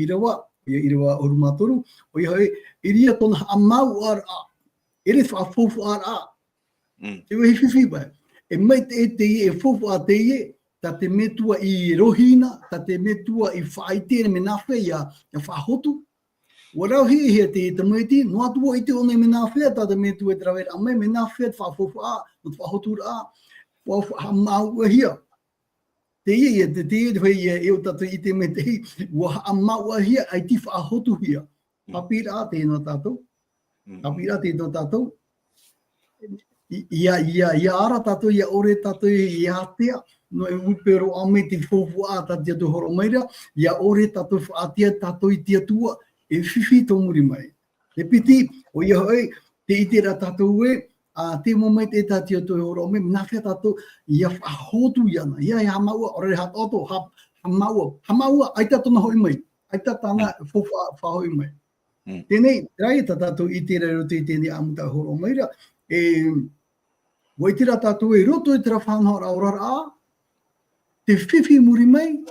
irawa, ia irawa orumatoru, o ia hoi, iria tona amau ar a, ere whaafofu ar a. Te wehi whiwhi bai. E mai te e fofu a te ie, ta te metua i rohina, ta te metua i whaitere me nawhi ia whahotu. Warau hia te tamaiti, no atua i te one me nawhi, ta te metua e trawera amai, me nawhi te whafofu a, no te whahotu a. Wahamaua hia. Te ia, te whai ia eo tatu i te me te hi, wahamaua hia, ai ti whahotu hia. Papira tēnā tātou. Papira tēnā tātou. Ia ara tātou, ia ore tātou, ia atea. No e upero ame te whofu a tātia tu horo maira, ia ore tātou whaatea tātou i tia tua, e whiwhi tō muri mai. Te piti, o ia hoi, te itera tātou e, te momai te tātia tu horo me, nawhia tātou, ia whahotu iana, ia hamaua, ore hatoto, hamaua, aita tona hoi mai, aita tāna whahoi mai. Tēnei, rai tātou i tera roto i tēnei amuta horo maira, waitira tātou e roto i tera whanhora orara a, te whiwhi muri mai,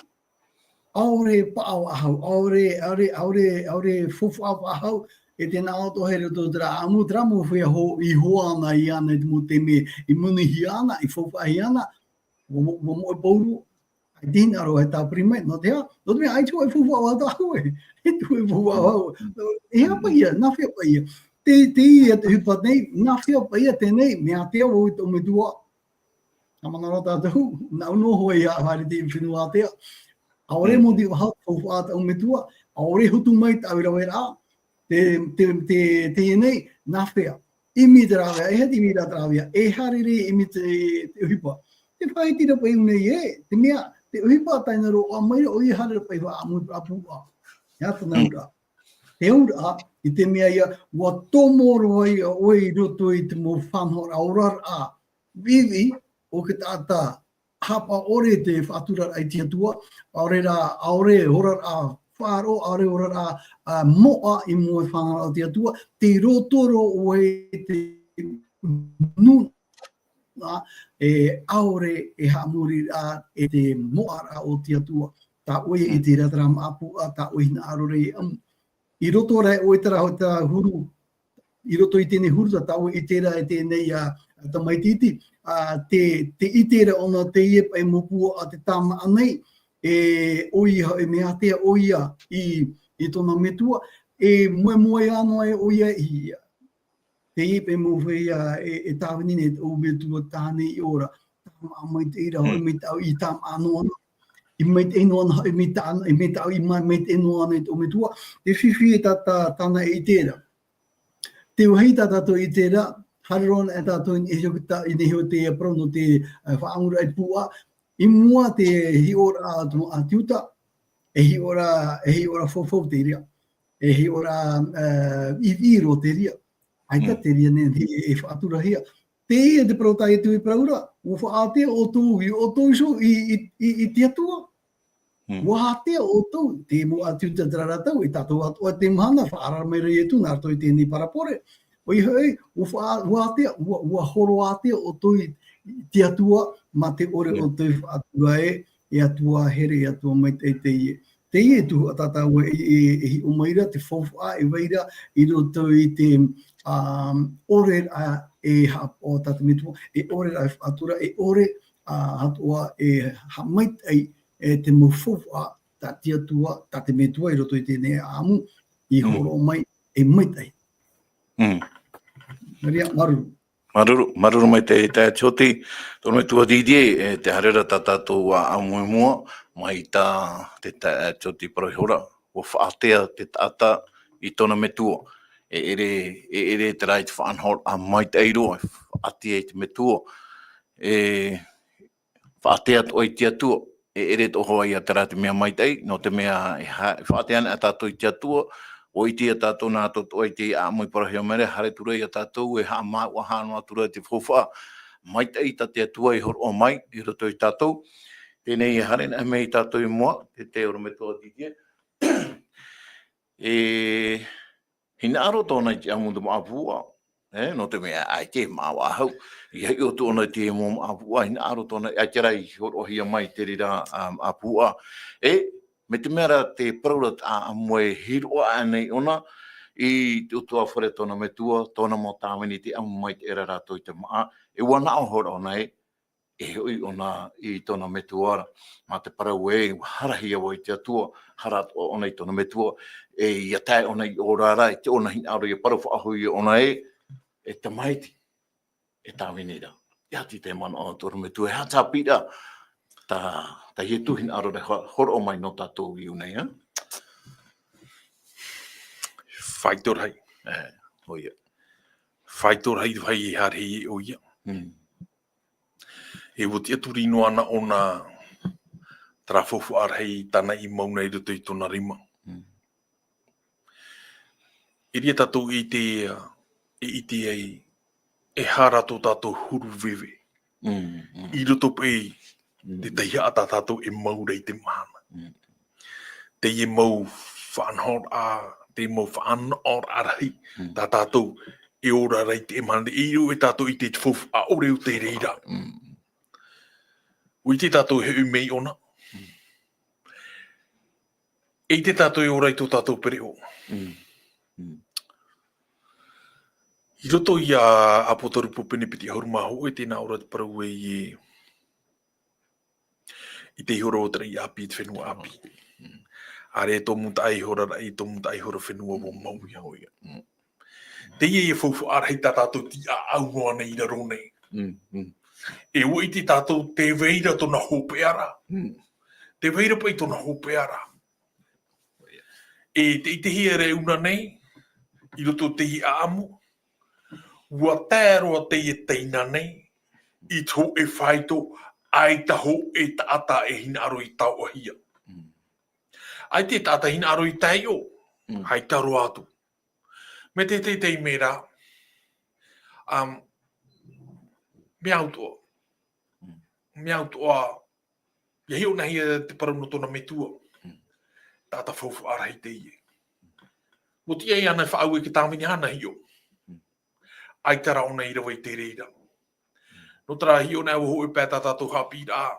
aore pāo ahau, aore whofu ahau, e tēnā auto hei roto tera amu, tera mo whea i hoana i ana, mo te me, i muni hi ana, i whofu ahi ana, wa mo e pauru, ai tēnā ro hei tā primai, no te hea, no te mea, ai tū ai whofu au atahu e, e tū ai whofu au, e hea pa ia, nā whea pa ia, te ia te hupa nei, nā whea pa ia tēnei, mea tea wau i tō me tua, Amanaro tātou, nau no hoi a haere te whenua atea. Aore mo te wahau whauwha ata o me tua, aore hutu mai ta awira te enei, nā whea. Imi te rāwea, e hati mi rā rāwea, e harere imi te uhipa. Te whae tira pai unei e, te mea, te uhipa taina ro, a maira o i harere pai wa amu apua. Ia tana ura. Te ura, i te mea ia, wa tomoro ai a oi roto i te mo whanhora aurar a. Vivi, o ke tāta hapa ore te whātura ai tia tua, aore horar a whāro, aore horar a moa i mua whāngara o tia tua, te rotoro o te nuna, e aore e hamuri a e te moa o tia tua, tā oe i te ratarama apu a tā oe hina arore amu. I roto rai o tera ho ta huru, I roto I tēnei huru ta tau I tērā e tēnei ta maititi, te itera ona te iepa e mopua a te tama anei, e oia e mea tea oia I tona metua, e moe anō e oia I te iepa e mowhia e tāwanine o metua tāne I ora, tama amai te ira ho e me tau I tama anō ana, I meit eno ana I me tau I meit eno ana o metua, te whiwhi e tāna e tērā. Te uhei tātou I tērā, harerona e tātou I neheo te prono te whaangura I pua, I mua te hi ora a tiuta, e hi ora fofo te ria, e hi ora I viro te ria, aita te ria ne e whaatura hia. Te ia te protai e tui praura, o whaatea o tō iso I te atua. Wahātea o tau, te mo atu te traratau, I tātou atua te mahana, whaara mai rei e tūna, arto I tēnei parapore. O I hei, wahātea, ua horo atea o tau te atua, ma te ore o tau atua e atua here, e atua mai te ie. Te ie tu a tātou e o maira, te whawha e weira, I roto I te ore e o tātou metua, e ore a atura, e ore atua e hamait ei, e te mawhawha ta te atua, ta te metua I roto I tēnei āmu, I horo mai e maitai. Maria, maruru. Maruru mai te atioti, tono metua didie, te harera ta tātou a mua, mai te atioti parahora, o whaatea te tata I tona metua. E ere te rai te whaanhor a mai te eiro, whaatea I te metua. E whaatea to I te atua. E ere to hoa I a tera te mea maitei, no te mea whaateana a tātou I te atua, o I te a tātou nā toto I te a mui parahia mere, hare tura I a tātou, e haa maa ua hānua tura te whowha, maitei ta te atua I horo o mai, I roto I tātou, tēnei e hare na mei tātou I mua, te oro me toa titia. E hina aro tōna I te amundu mo apua, no te mea ai te māua hau, I hei o tōna te mo apua, hina aro tōna, ai te rai horo hia mai te rira apua. Me te mera te praura a moe hiroa anei ona, I te utua whare tōna metua, tōna mo tāwini te amu mai te era rātou I te maa, e wana o horo ona e hoi ona I tōna metua, ma te parau e harahi awa I te atua, harat ona I tōna metua, e ia tae ona I orara, te ona hina aro I paru whaahui ona e te maiti, e tāwini ra. Ia ti te mana o tōna metua, e hata pira, ta he tuhin aro re horo o mai no tātou I unei, ha? Whaitor hei. Oia. Whaitor hei vai I hare I oia. E wotia turi no ana ona trafofu ar hei tana I mauna I ruto I tona rima. Iria tātou I te e hara tō tātou huru wewe. I ruto pei te teia ata tātou e maura I te mana. Te e mau whanhor te mau whanhor arahi, tā tātou e ora rei te mana, I ru e tātou I te whofu a ore o te reira. Ui te tātou he umei ona. E te tātou e ora I tō tātou pereo. I roto I a potoru popene piti harumaho e tēnā ora te parau e I te horo o tera I api te whenua api. Are e tō muta ai hora rai, tō muta ai hora whenua o maui hoia. Te e whauwha ara hei tā tātou ti a aua nei raro nei. E ua I te tātou te veira tōna hope ara. Te veira pai tōna hope ara. E te ite hia re una nei, I roto te I amu, ua tēroa te I teina nei, I tō e whaito, ai taho e tāta e hina aro I tau ahia. Ai te tāta hina aro I taio, hai taro atu. Me te mera, Miau toa, ia hiu nahi te parano tōna metua, tāta whauwha ara hei te ie. Mo tia I ana whaau e ki tāmini hana hio. Ai tara ona I rawa I te reira. No tara hio nā uho e pētā tātou hapi rā.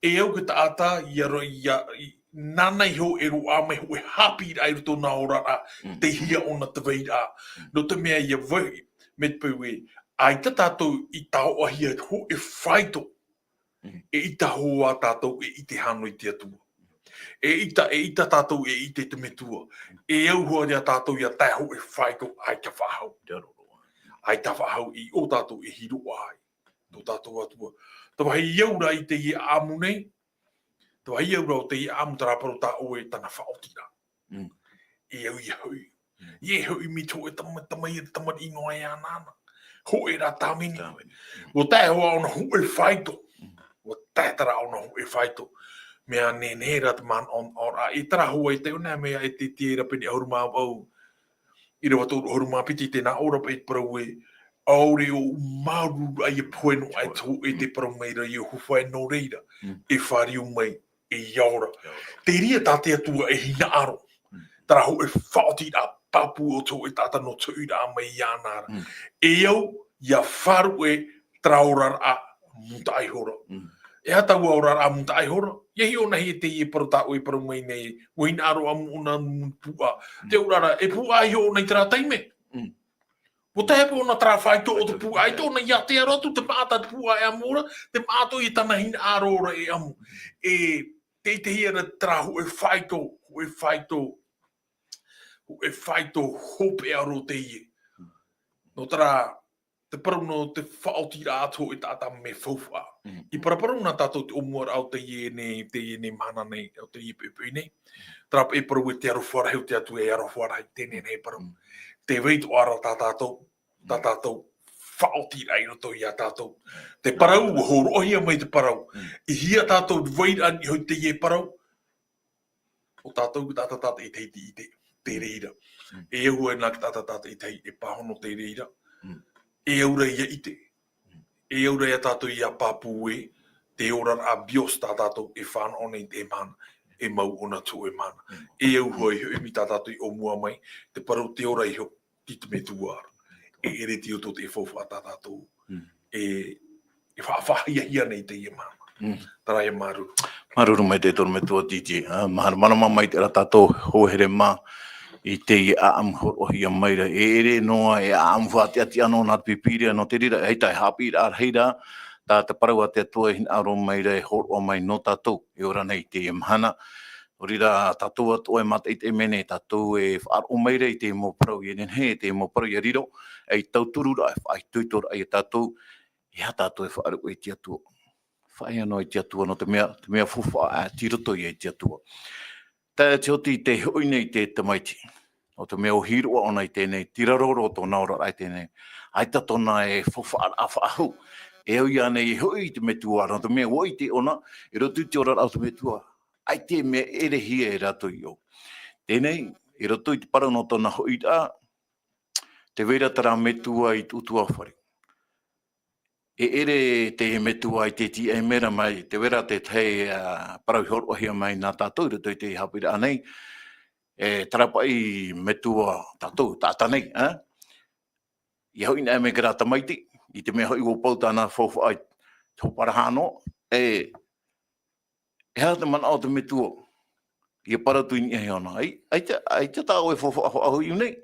E au ki tāta, nana i ho e rua mai ho e hapi ai roto na ora a te hia ona te veira. No te mea ia vai me te pewe. Ai ta tātou i tau ahia ho e whaito. E i ta hoa tātou e i te hano i te atua. E ita tātou e i te metua. E au hoa rea tātou ia tai ho e whaito ai ka whahau. Ai ta whahau i o tātou e hiru ai. Tō tātou atua. Tawa hei iaura i te i amu nei. Tawa hei iaura o te i amu taraparo tā o e tana whaotira. E au i hui. I e hui mi tō e tamai e tamari inoa e anana. Ho e rā tāmini. O tai hoa ona ho e whaito. O tai tara ona ho e whaito. Mea nene rat man on ora. I tara hoa i te una mea e te tira pini auruma au. I rewa tō auruma piti tēnā ora pa i parau e. Aure o maru ai e poeno ai tō e te parau meira i o huwhai no reira. E whariu mai e iaura. Te ria tāte atua e hina aro. Tara ho e whaoti a papu o tō e tāta no tuira a mai ianara. E au ia wharu e traurar a muta ai hora. E hata ua ora a muta ai hora. Ia hi ona hi e te i e paru tā o e paru mai nei. Ua hina aro a muna pua. Te urara e pua ai ho ona i tera taime. O te hepo ona tera whaito o te pua. Ai tōna ia te arotu te maata te pua e amora. Te maato i tana hina aro ora e amu. E te te hiera tera ho e whaito. Ho e whaito. Ho e whaito hope aro te i. No tera te paru no te whaotira ato i tata me whauwha. I paraparu na tātou te omuar au te i ne mana nei, au te i pepe nei. Trapa e paru e te arofuara heu te atu e arofuara hei tēne nei paru. Te veito ara tā tātou whaotira i roto i a tātou. Te parau, horo ohia mai te parau. I hia tātou veiran i hoi te i e parau. O tātou ki tātata i te reira. E au e nā ki tātata i te e pahono te reira. E aura ia ite. E aura ia tātou ia papu e. Te ora a bios tā tātou e whāna o nei te mana. E mau ona tō e mana. E au hoi e mi tā tātou i o mua mai. Te parau te ora i ho ki te me tuara. E ere ti o tō te whauwha tā tātou. E whawhahia nei te i mana. Tara e maru. Maruru mai te tonu me tua titi. Marama mai te ra tātou hohere mā. I te i a amhorohia maira. E ere noa e a amwhati ati anō nā pipiria no te rira. Hei tai hapi ar heira. Tā te parau a te atua e hina aro maira e horo mai no tātou. E ora nei te mhana. O rira tātou atua e mata i te mene. Tātou e whaaro maira i te mo parau i nenhe. Te mo parau i riro. E tauturura e whai tuitora i tātou. E ha tātou e whaaro e te atua. Whai anō i te atua no te mea fuwha a tiroto i te atua. Tā te oti te hui nei te tamaiti. O te mea o hiroa ona i tēnei, tiraroro tō naora ai tēnei. Ai tatona e whawhaara a whaahu. E au ia nei hui te metua, no te mea oi te ona, e rotu te ora au te metua. Ai te mea ere hia e rato i o. Tēnei, e rotu i te parano tōna hui tā, te veira tara metua i tutua whare. E ere te metua i te ti e mera mai, te vera te tei parau horohia mai nā tātou, roto i te hapira anei, e tarapa i metua tātou, tāta nei, I hoi nā me kera tamaiti, i te mea hoi o pau tāna whauwha ai tō parahano, e hea te mana o te metua, i a paratu i ni ana, ai te tā oe whauwha ahu i unei,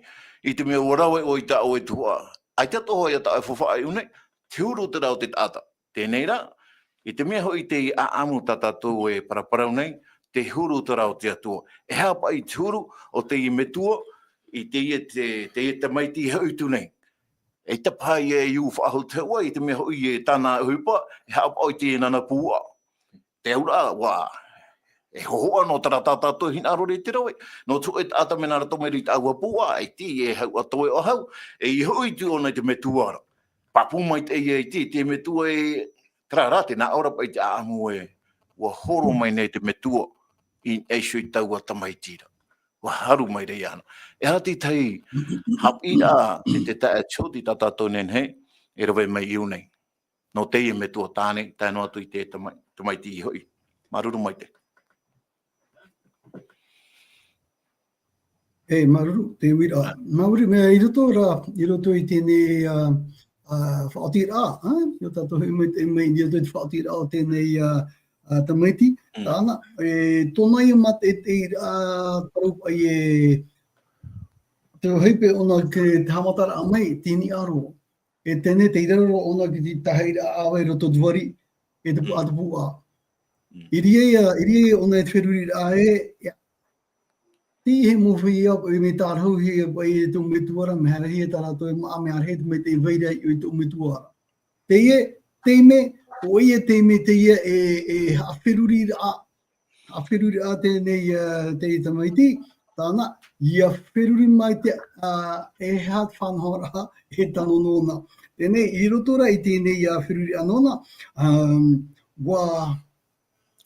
i te mea warawe o i tā oe tua, ai te toho i a tā oe whauwha ai unei, te uru te rau te tata. Tēnei rā, i te mea hoi te i a amu tātātou e paraparau nei, te huru te rau te atua. E hea pa i te huru o te i metua, i te i te maiti hautu nei. E te pai e iu whaahu te ua, i te mea hoi e tāna hupa, e hea pa i te nana pua. Te aura, wā, e hoa no tara tātātou hina arore te rawe. No tu e tāta mena rato meri tā ua pua, e ti e hau atoe o hau, e i hoi tu ona te metuara. Papu mai te e te metua e trarate, nā ora pai te aamu e ua horo mai nei te metua i eisho i taua tamaitira. Ua haru mai rei ana. E hati tei hapira e te tae choti tātātou nenhe, e rawe mai iu nei. No te e metua tāne, tae no atu i te tamaiti i hoi. Maruru mai te. E maruru, te wira. Mauri mea i roto i tēnei whaotira, i o tātou i mai te whaotira o tēnei tamaiti, tāna, tōna i mat tau ai te heipe ona ke te hamatara a mai, tini aro. Tēne te iraro ona ki te taheira awe roto duari, te pu a. Iriei ona e te wheruri a ti he mowhi au e me tārhau hi e tō me tuara, me hara hi e tāra tō e maa me arhe me te veira i tō me tuara. Te me, o ia te me te ia e hawheruri a tēnei te tamaiti, tāna, ia wheruri mai te e hat whanhora e tano nōna. Tēnei, i rotora i tēnei wheruri anona,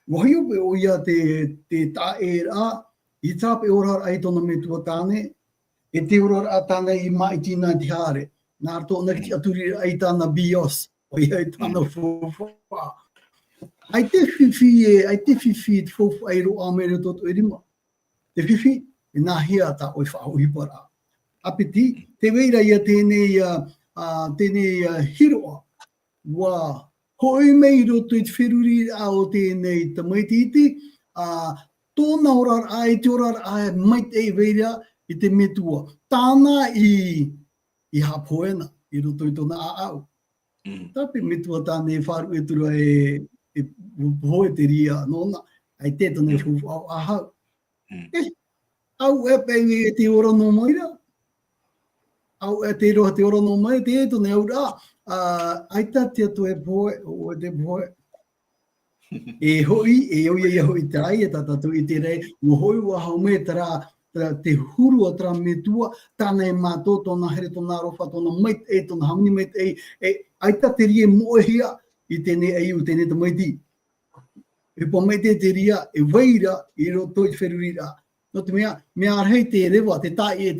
wahi ope o ia te tā e rā, I tāpe ora ai tōna me tua tāne, e te ora a tāne I mai tīna te hare. Nā tōna ki aturi ai tāna bios, o ia I tāna fōwha. Ai te whiwhi te fōwha ai ro āmere tōtu e rima. Te whiwhi, e nā hia tā oi whaohipara. Apeti, te weira ia tēnei hiroa, wā hoi mei roto I te whiruri a o tēnei tamaititi, tōna orar ai, te orar ai, mai te veira I te metua. Tāna I hapoena, I roto I tōna aau. Tāpe metua tāne wharu e tura e hoe te ria nōna, ai te tōne whuwhu au ahau. Au e pei e te ora no maira. Au e te roha te ora no maira, te e tōne aura. Ai tā te atu e poe, o e te poe. E hoi hoi tarai e tatatu I te rei, o hoi wa haume tara te huru a tara me tua, tāna e mātō, tōna here, tōna rowha, tōna mait e, tōna hauni mait e, aita te rie moehia I tēnei ei u tēnei te maiti. E pa maite te ria, e weira I roto I wherurira. No te mea arhei te rewa, te tai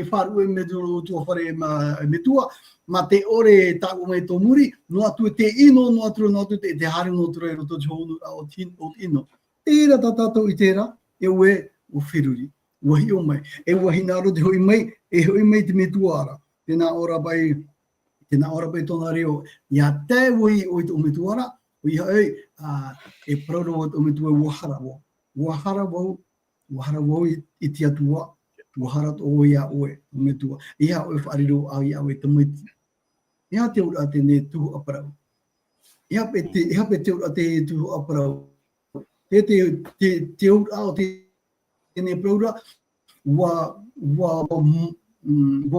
wharu e me tua whare me tua, ma te ore tāku mai tō muri, no atu te ino, no atu te hare no tura e roto te honu o ino. Tēra tātātou I tēra, e ue o whiruri, wahi o mai. E wahi nāro te hoi mai, e hoi mai te me tuara. Tēnā ora bai tōna reo, ia te wahi o I tō me tuara, o iha e prauro o tō me tua wahara wau. Wahara wau I te atua, wahara tō ia oe me tua. Ia oe whaariro au ia oe te maiti. Ia te ura tēne tuhu aparau. Ia pe te ura te tuhu aparau. Te ura o tēne praura, wa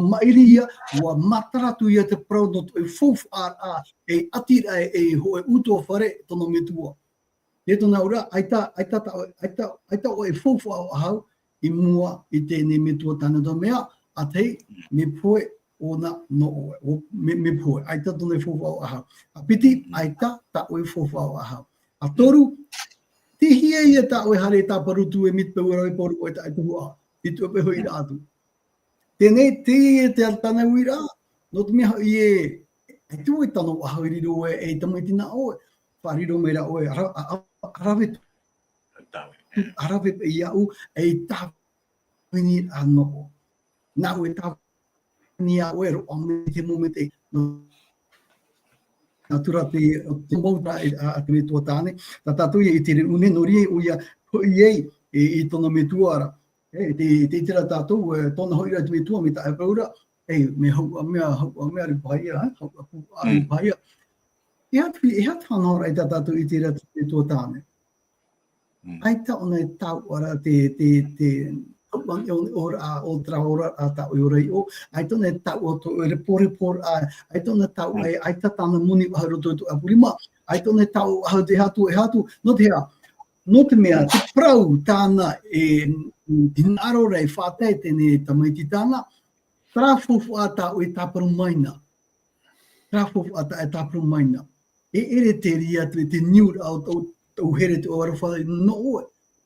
mairi ia, wa mataratu ia te prau no tō e fofu a e atira e hoe uto whare tono me tua. Te tōna ura, aita o e fofu au ahau, I mua I tēnei me tua tāna tō mea, a tei me poe o na no oe, me poe, aita tōna e fofu au ahau. A piti, aita ta o e fofu au ahau. A toru, te hia ia ta o e hare tā parutu e mitpeu rau e poru o e ta aituhu a, I tu ape hoi rātu. Tēnei te tana uira, no te mea I e tu e tano ahau I riro e tamaitina oe, whariro meira oe, arawe pe iau e tāwini anoko. Nā ue tāwini a oe ro ame te momete nā tura te mauta a te me tua tāne. Tā tātou I te une nori e uia hoi ei I tōna me tuara. Te tira tātou tōna hoira te me tua me ta e praura. Me hau a mea ripaia, hau a ripaia. E hat whanora I tā tātou I tira te me tua tāne. Aita ona e tau ora te o traora a tau I ora I o, aita ona e tau o to e repore aita ona tau aita tāna muni waharo tō a purima, aita ona e tau hau te hatu, no te mea, te prau tāna e dinaro rei whātai tēne tamaiti tāna, trafofu a tau e tāparu maina. Trafofu a tau e tāparu maina. E ere te ria te niura au tau here te o arawha no oe.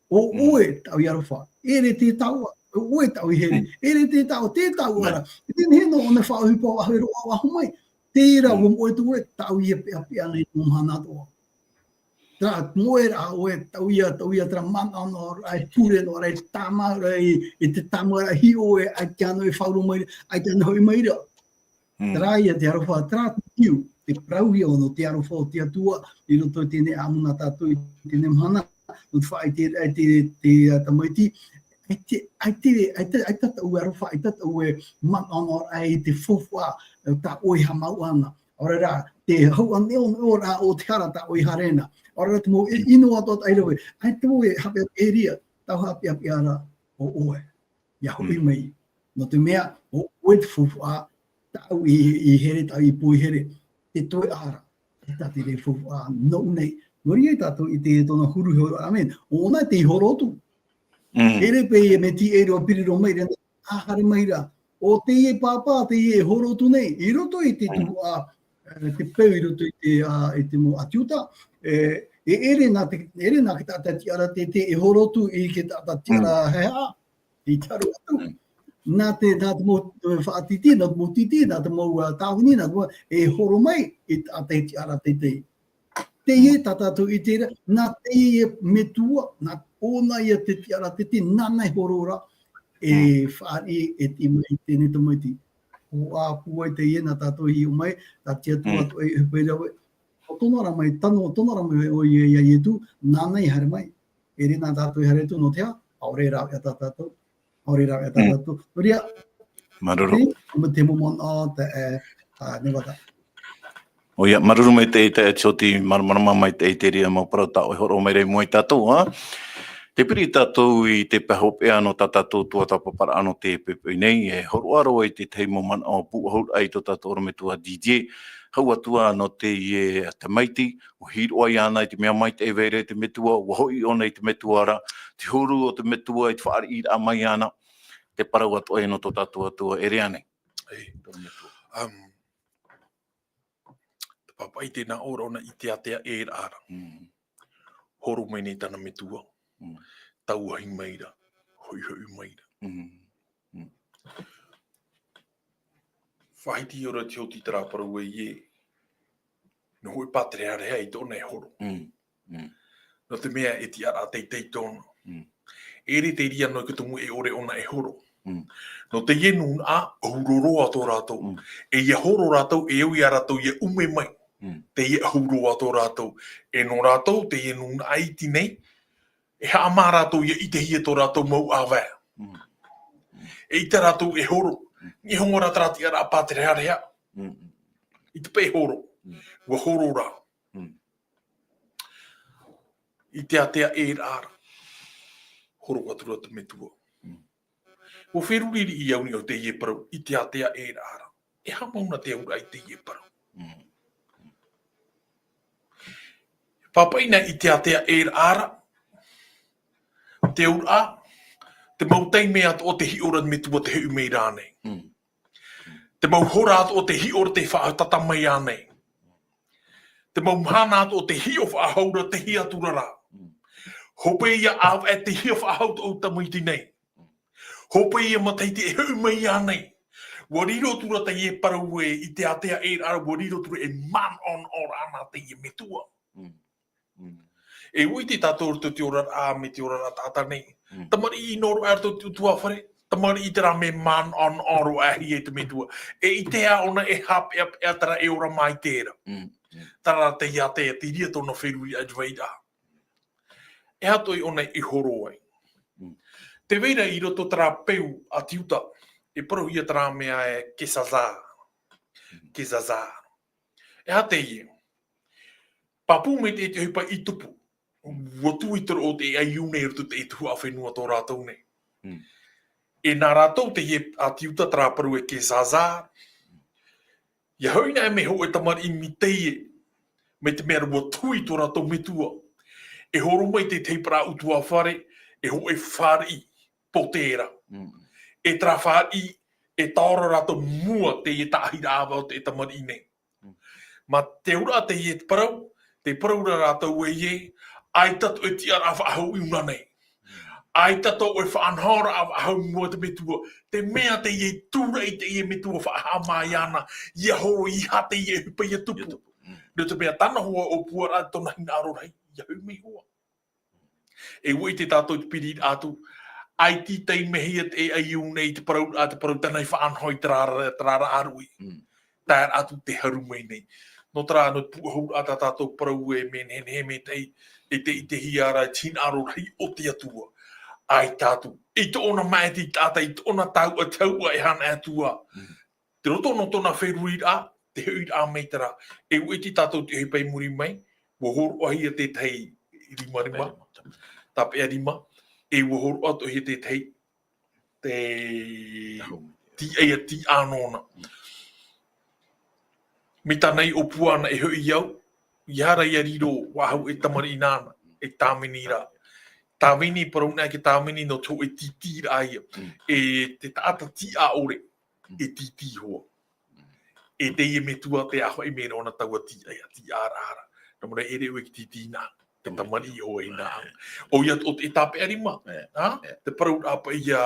O oe tau I arawha. Ere te tau, oe tau I here. Ere te tau ara. E tēne he no ona whaohipa o ahero au ahu mai. Tēra o moe tu oe tau I pia nei no mhana toa. Tra moe ra oe tau ia tra mana no ai pure no ai tama ai te tama ra hi oe ai kiano I whauru mai ai kiano I mai ra. Tra ia te arawha tra tiu. te praui o no te aro whao te atua, i roto tēne amuna tātou i tēne mana, no te whaai te tamaiti, ai tata ue arofa, ai tata ue manonor ai te fofua, ta oi hamau ana. Ora rā, te hau aneo rā o te hara ta oi harena. Ora rā te mo ino atot ai roe, ai te mo e hape e ria, tau hape ara o oe. Ia hui mai. No te mea, o oe te fofua, tau i here, tau i pui here, te toi ara. E tati re fofua, no nei. Nori e tātou i te tona huru horo, amen. O ona te horotu. Ere pe e me ti e roa piriro mai rena, ahare mai rā. O te e pāpā, te e horotu nei. I roto i te tu a, te peu i roto i te mo atiuta. Ere nā ki tātai tiara te e horotu i ke tātai tiara hea. I taru atu. Nā te mo whaatiti, nā te mo titi, nā te mo tāwini, nā te mo e horo mai i tātai tiara te. Te e tātātou i tēra, nā te e metua, nā ona ia te tiara te nānei horora e whaari e te mai tēne te maiti. O a pua i te e nā tātou i o mai, tā tia tua tu e hupeirawe. O tonara mai, tonara mai o ia i tu, nānei hare mai. E re nā tātou i hare tu no te a, aore rā e tātātou. Aore rā e tātātou. Noria, te momona te e nevata. O ia, maruru mai te atioti maramarama mai te ria mau parata o horo mai rei moi tātou, ha? Te piri tātou i te pehopea no tātou tua tapapara ano te pepe nei, e horo aro i te teimo mana o puahut ai to tātou me tua DJ, hau atua no te i te maiti, o hiro ai ana i te mea mai te evere te metua, o hoi ona i te metua ara, te huru o te metua i te whaari i a mai ana, te parau atu ai no to tātou atua e rea nei. Ei, papai tēnā ora ona i te atea e rāra. Horo mai nei tana metua. Tauahi maira. Hoi maira. Whaiti ora te hoti taraparu e ie. No hoi patre are hei tōna e horo. No te mea e ti ara teitei tōna. Ere te ria no ki tumu e ore ona e horo. No te ie nun a auroroa tō rātou. E ia horo rātou e au i a rātou ia ume mai. Te ie ahuroa tō rātou. E no rātou, te ie nuna aiti nei, e haa mā rātou ia i te hia tō rātou mau āwea. E i te rātou e horo. Ni hongo rā trāti ara apātere harea. I te pē horo. Wa horo rā. I te atea e rāra. Horo atura te metua. O wheruriri i auni o te ie parau, i te atea e rāra. E haa mauna te aura i te ie parau. Papaina i te atea e rāra, te ura, te mautei mea o te hiora metua te heu mei rānei. Te mauhora o te hiora te whaatata mai ānei. Te mauhana o te hio whaahaura te hia turara. Hope ia au e te hia whaahauta o tamaiti nei. Hope ia matei te heu mei ānei. Wariro tura te ie parau e i te atea e rāra, wariro tura e man on or ana te ie metua. E ui te tātou te ora a me te ora a tāta nei. Tamari i noro ar te tua whare. Tamari i te rā me man on oro ahi e te metua. E i te a ona e hap e tara e ora mai tēra. Tara te ia te te ria tōna wherui a dweida. E hatoi ona i horo ai. Te veira i roto tara peu a tiuta. E paru ia tara mea e kesaza. Kesaza. E hate i. Papu me te hupa i tupu. Watu i toro o te aiune i roto te i tuhu a whenua tō rātou nei. E nā rātou te ie a tiuta traparu e kesaza. Ia hoina e me ho e tamari i mitei me te mea watu i tō rātou metua. E horo mai te teipara utua whare, e ho e whari potera. E tra whari, e taora rātou mua te ie tāhira awa o te tamari i nei. Ma te ura te ie parau, te paraura rātou e ie, ai tato e tiara a whaahau i una nei. Ai tato e whaanhora a whaahau mua te metua. Te mea te ie tura i te ie metua whaaha mai ana. Ia horo i hate ie hupa ia tupu. Nau te mea tana hoa o puara tona hina arorai. Ia hui mi hoa. E ui te tātou te piri atu. Ai ti tei mehia te ai unei te parau tanai whaanhoi trara arui. Tār atu te haru mai nei. no tra no puhou ata tātou parau e men he me tei e te hiara tin aro ri o te atua. Ai tātou. I to ona mai ti tāta, i to ona tau a taua e hana atua. Te roto no tona wherui a, te hui a meitara. E ui ti tātou te hei muri mai, wo horo ahi a te tei rima. Tā pēr rima. E wo horo ato hi te tei te ti eia ti anona. Me tanei o puana e hui iau, i hara i ariro wahau e tamari nana, e tāmini rā. Tāmini parauna ke tāmini no tō e titi rā ia. E te tāta ti a ore, e titi hoa. E te ie me tua te aho e mera ona taua ti aia, ti ara. Na mora ere ue ki titi nā, te tamari o e nā. O ia o te tāpe arima, te parau apa ia,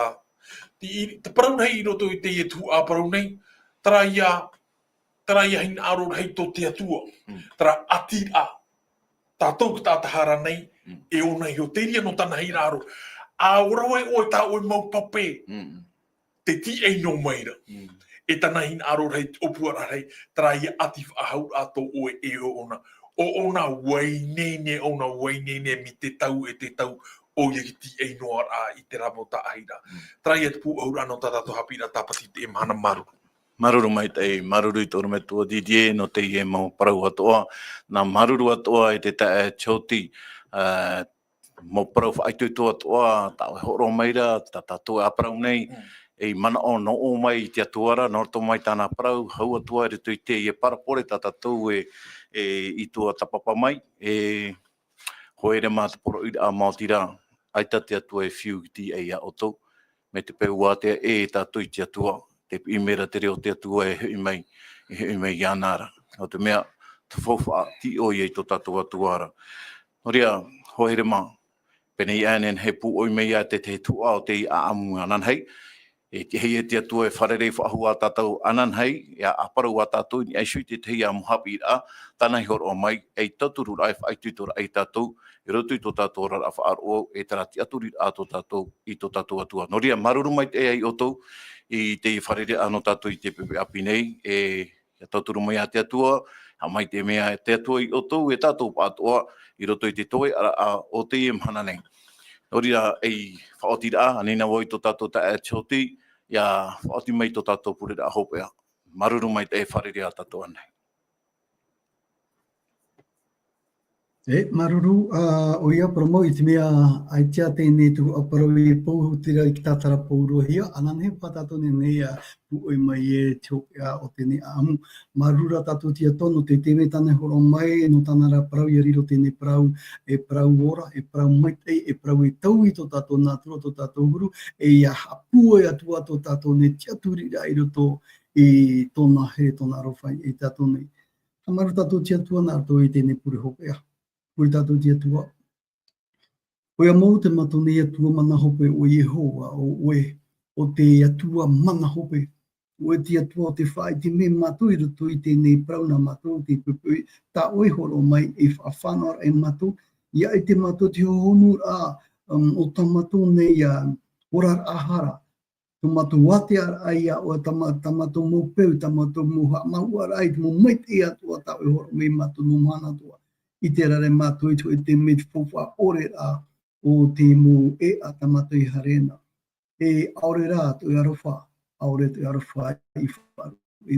te parau nei i roto i te ie tu a parau nei, tara ia hina aro hei tō te atua, tara ati a, tātou ki tātahara nei, e ona i o te ria no tana hei raro. A orawai o e tā o e mau pape, te ti e no meira. E tana hina aro hei opua rarei, tara ia ati whaahau ato o e o ona. O ona wainene mi te tau e te tau o ia ki ti e noa a i te ramo ta aira. Tara ia te pu au rano tatato hapira tapati te mana maruru. Maruru mai te maruru i tōru me tua Didier no te ie mau parau atoa. Nā maruru atoa i te tae choti mo parau whaaitu atoa, tau e horo meira, tatato e aparau nei, e mana o no o mai i te atuara, no to mai tāna parau, hau atua e tu i te ie parapore tatatou i tua tapapa mai, hoere mā te poro i a Mātira, aita te atua e whiu ki ti e a oto, me te peu wātea e tātou i te atua, te imera te reo te atua e hui mai ianara. O te mea, te whawha ti o i tō tātou atuara. Noria, hoere mā, pene i anen he pu oi mei a te tua o te i a amu anan hei, e te hei e te atua e wharerei whaahu a tātou anan hei, e a aparau a tātou, ni ai sui te hei a muhapi a, tāna hi horo o mai, e taturu rai whaaitu tora ai tātou, e rotu i tō tātou rara whaaro, e tara ti aturi a tō tātou, i tō tātou atua. Noria, maruru mai te ei o tau, i te wharere ano tātou i te pepe api nei, e taturu mai a te atua, a mai te mea te atua i o tau, e tātou pātoa, i roto i te toi a o te i mhana nei. Noria, ei whaotira, anina woi tō tātou ta e choti, ia whaoti mai tō tātou purera a hopea. Maruru mai te e wharere a tātou anei. Maruru, o ia promo i te mea aitia tēnei tu aparau i pouhu tira i ki tātara pourua hia, anan he patato nei a pu oi mai e te hopea o tēnei amu. Marura tātou tia tono te teme tāne horo mai, no tānara parau i riro tēnei parau, e parau ora, e parau maitei, e parau i tau i tō tātou nātura tō tātou huru, e ia hapua i atua tō tātou ne tiaturi rai roto i tōna he tōna arowhai i tātou nei. Amaru tātou tia tua nā rato i tēnei puri hopea. Puri tātou tia tua. Oia mou te matone atua mana hope o Yehowa, o te atua mana hope. O te atua o te whai, te me matu i roto i tēnei prauna matu, te pupui, tā oi horo mai e whanora e matu, ia i te matu te honu a o ta matu nei a orar ahara. Tu matu wate ar aia o ta matu mou peu, ta matu mou maua rai, te mou maite atua tā oi horo mai matu no mana tua. I te rare mātou i te me whawha ore a o te mō e a tamata i harena. E aore rā tu i arofa, aore tu i arofa i wharu i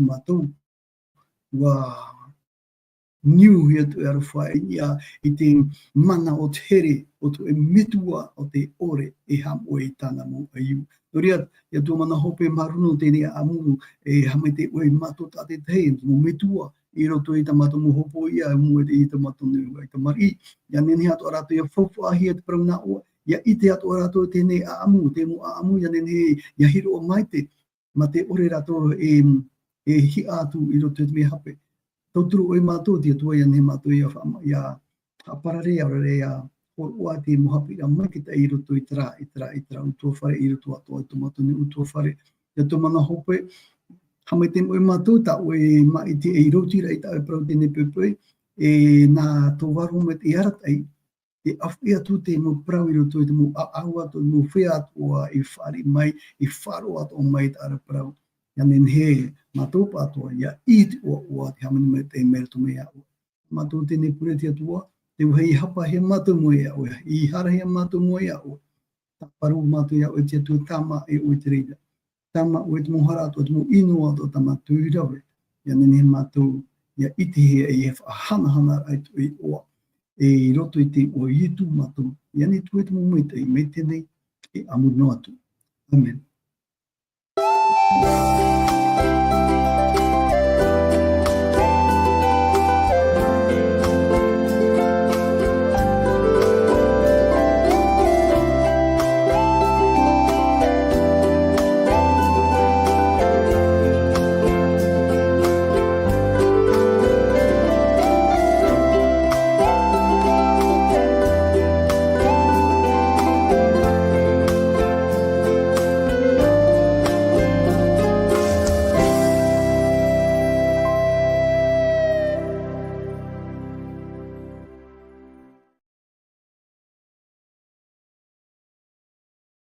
mātou. Wa niu hia tu i arofa i te mana o te here, o tu e mitua o te ore e ham o i tāna mō aiu. Noria, ia tu mana hope maruno tēnei a amunu e hamai te oe mātou tā te tei, mō mitua. I roto i tamato mo hopo ia, mo i tamato neu i tamari. Ia nene ato arato ia whawhahi te parau nā oa. Ia ite ato arato tēnei a amu, te mo a amu, ia nene ia hiro o maite. Ma te ore rato e hi atu i roto i te me hape. Tauturu oi mātou tia tua ia ne mātou ia aparare aurare ia oa te mo hape ia mai kita i roto i tera utua whare i roto ato i tamato ne utua whare. Ia to mana hope, hamai te moe mātou ta oe mai te e rotira i ta e parau tēnei pepoi, e nā tō waru me te aratai, e awhi atu te mo parau i roto i te mo au atu, mo whea atu i whari mai, i wharo atu o mai ta ara parau. ia nenhe mātou pātua, ia iti ua te hamani me te mera tu mea ua. Mātou tēnei pureti atua, te uhei hapa he mātou moe ia ua, I hara he mātou moe ia ua. Tā paru mātou ia ua te atua tāma e oi te reira. Tāma oi te mohara atua, te mo ino atua tā mātou I rawe. Ia nenhe mātou, ia iti he e hana ai tu I oa. E roto I te o I tu mātou. Ia ni tu e te mo muita I me tēnei e amu no atu. Amen.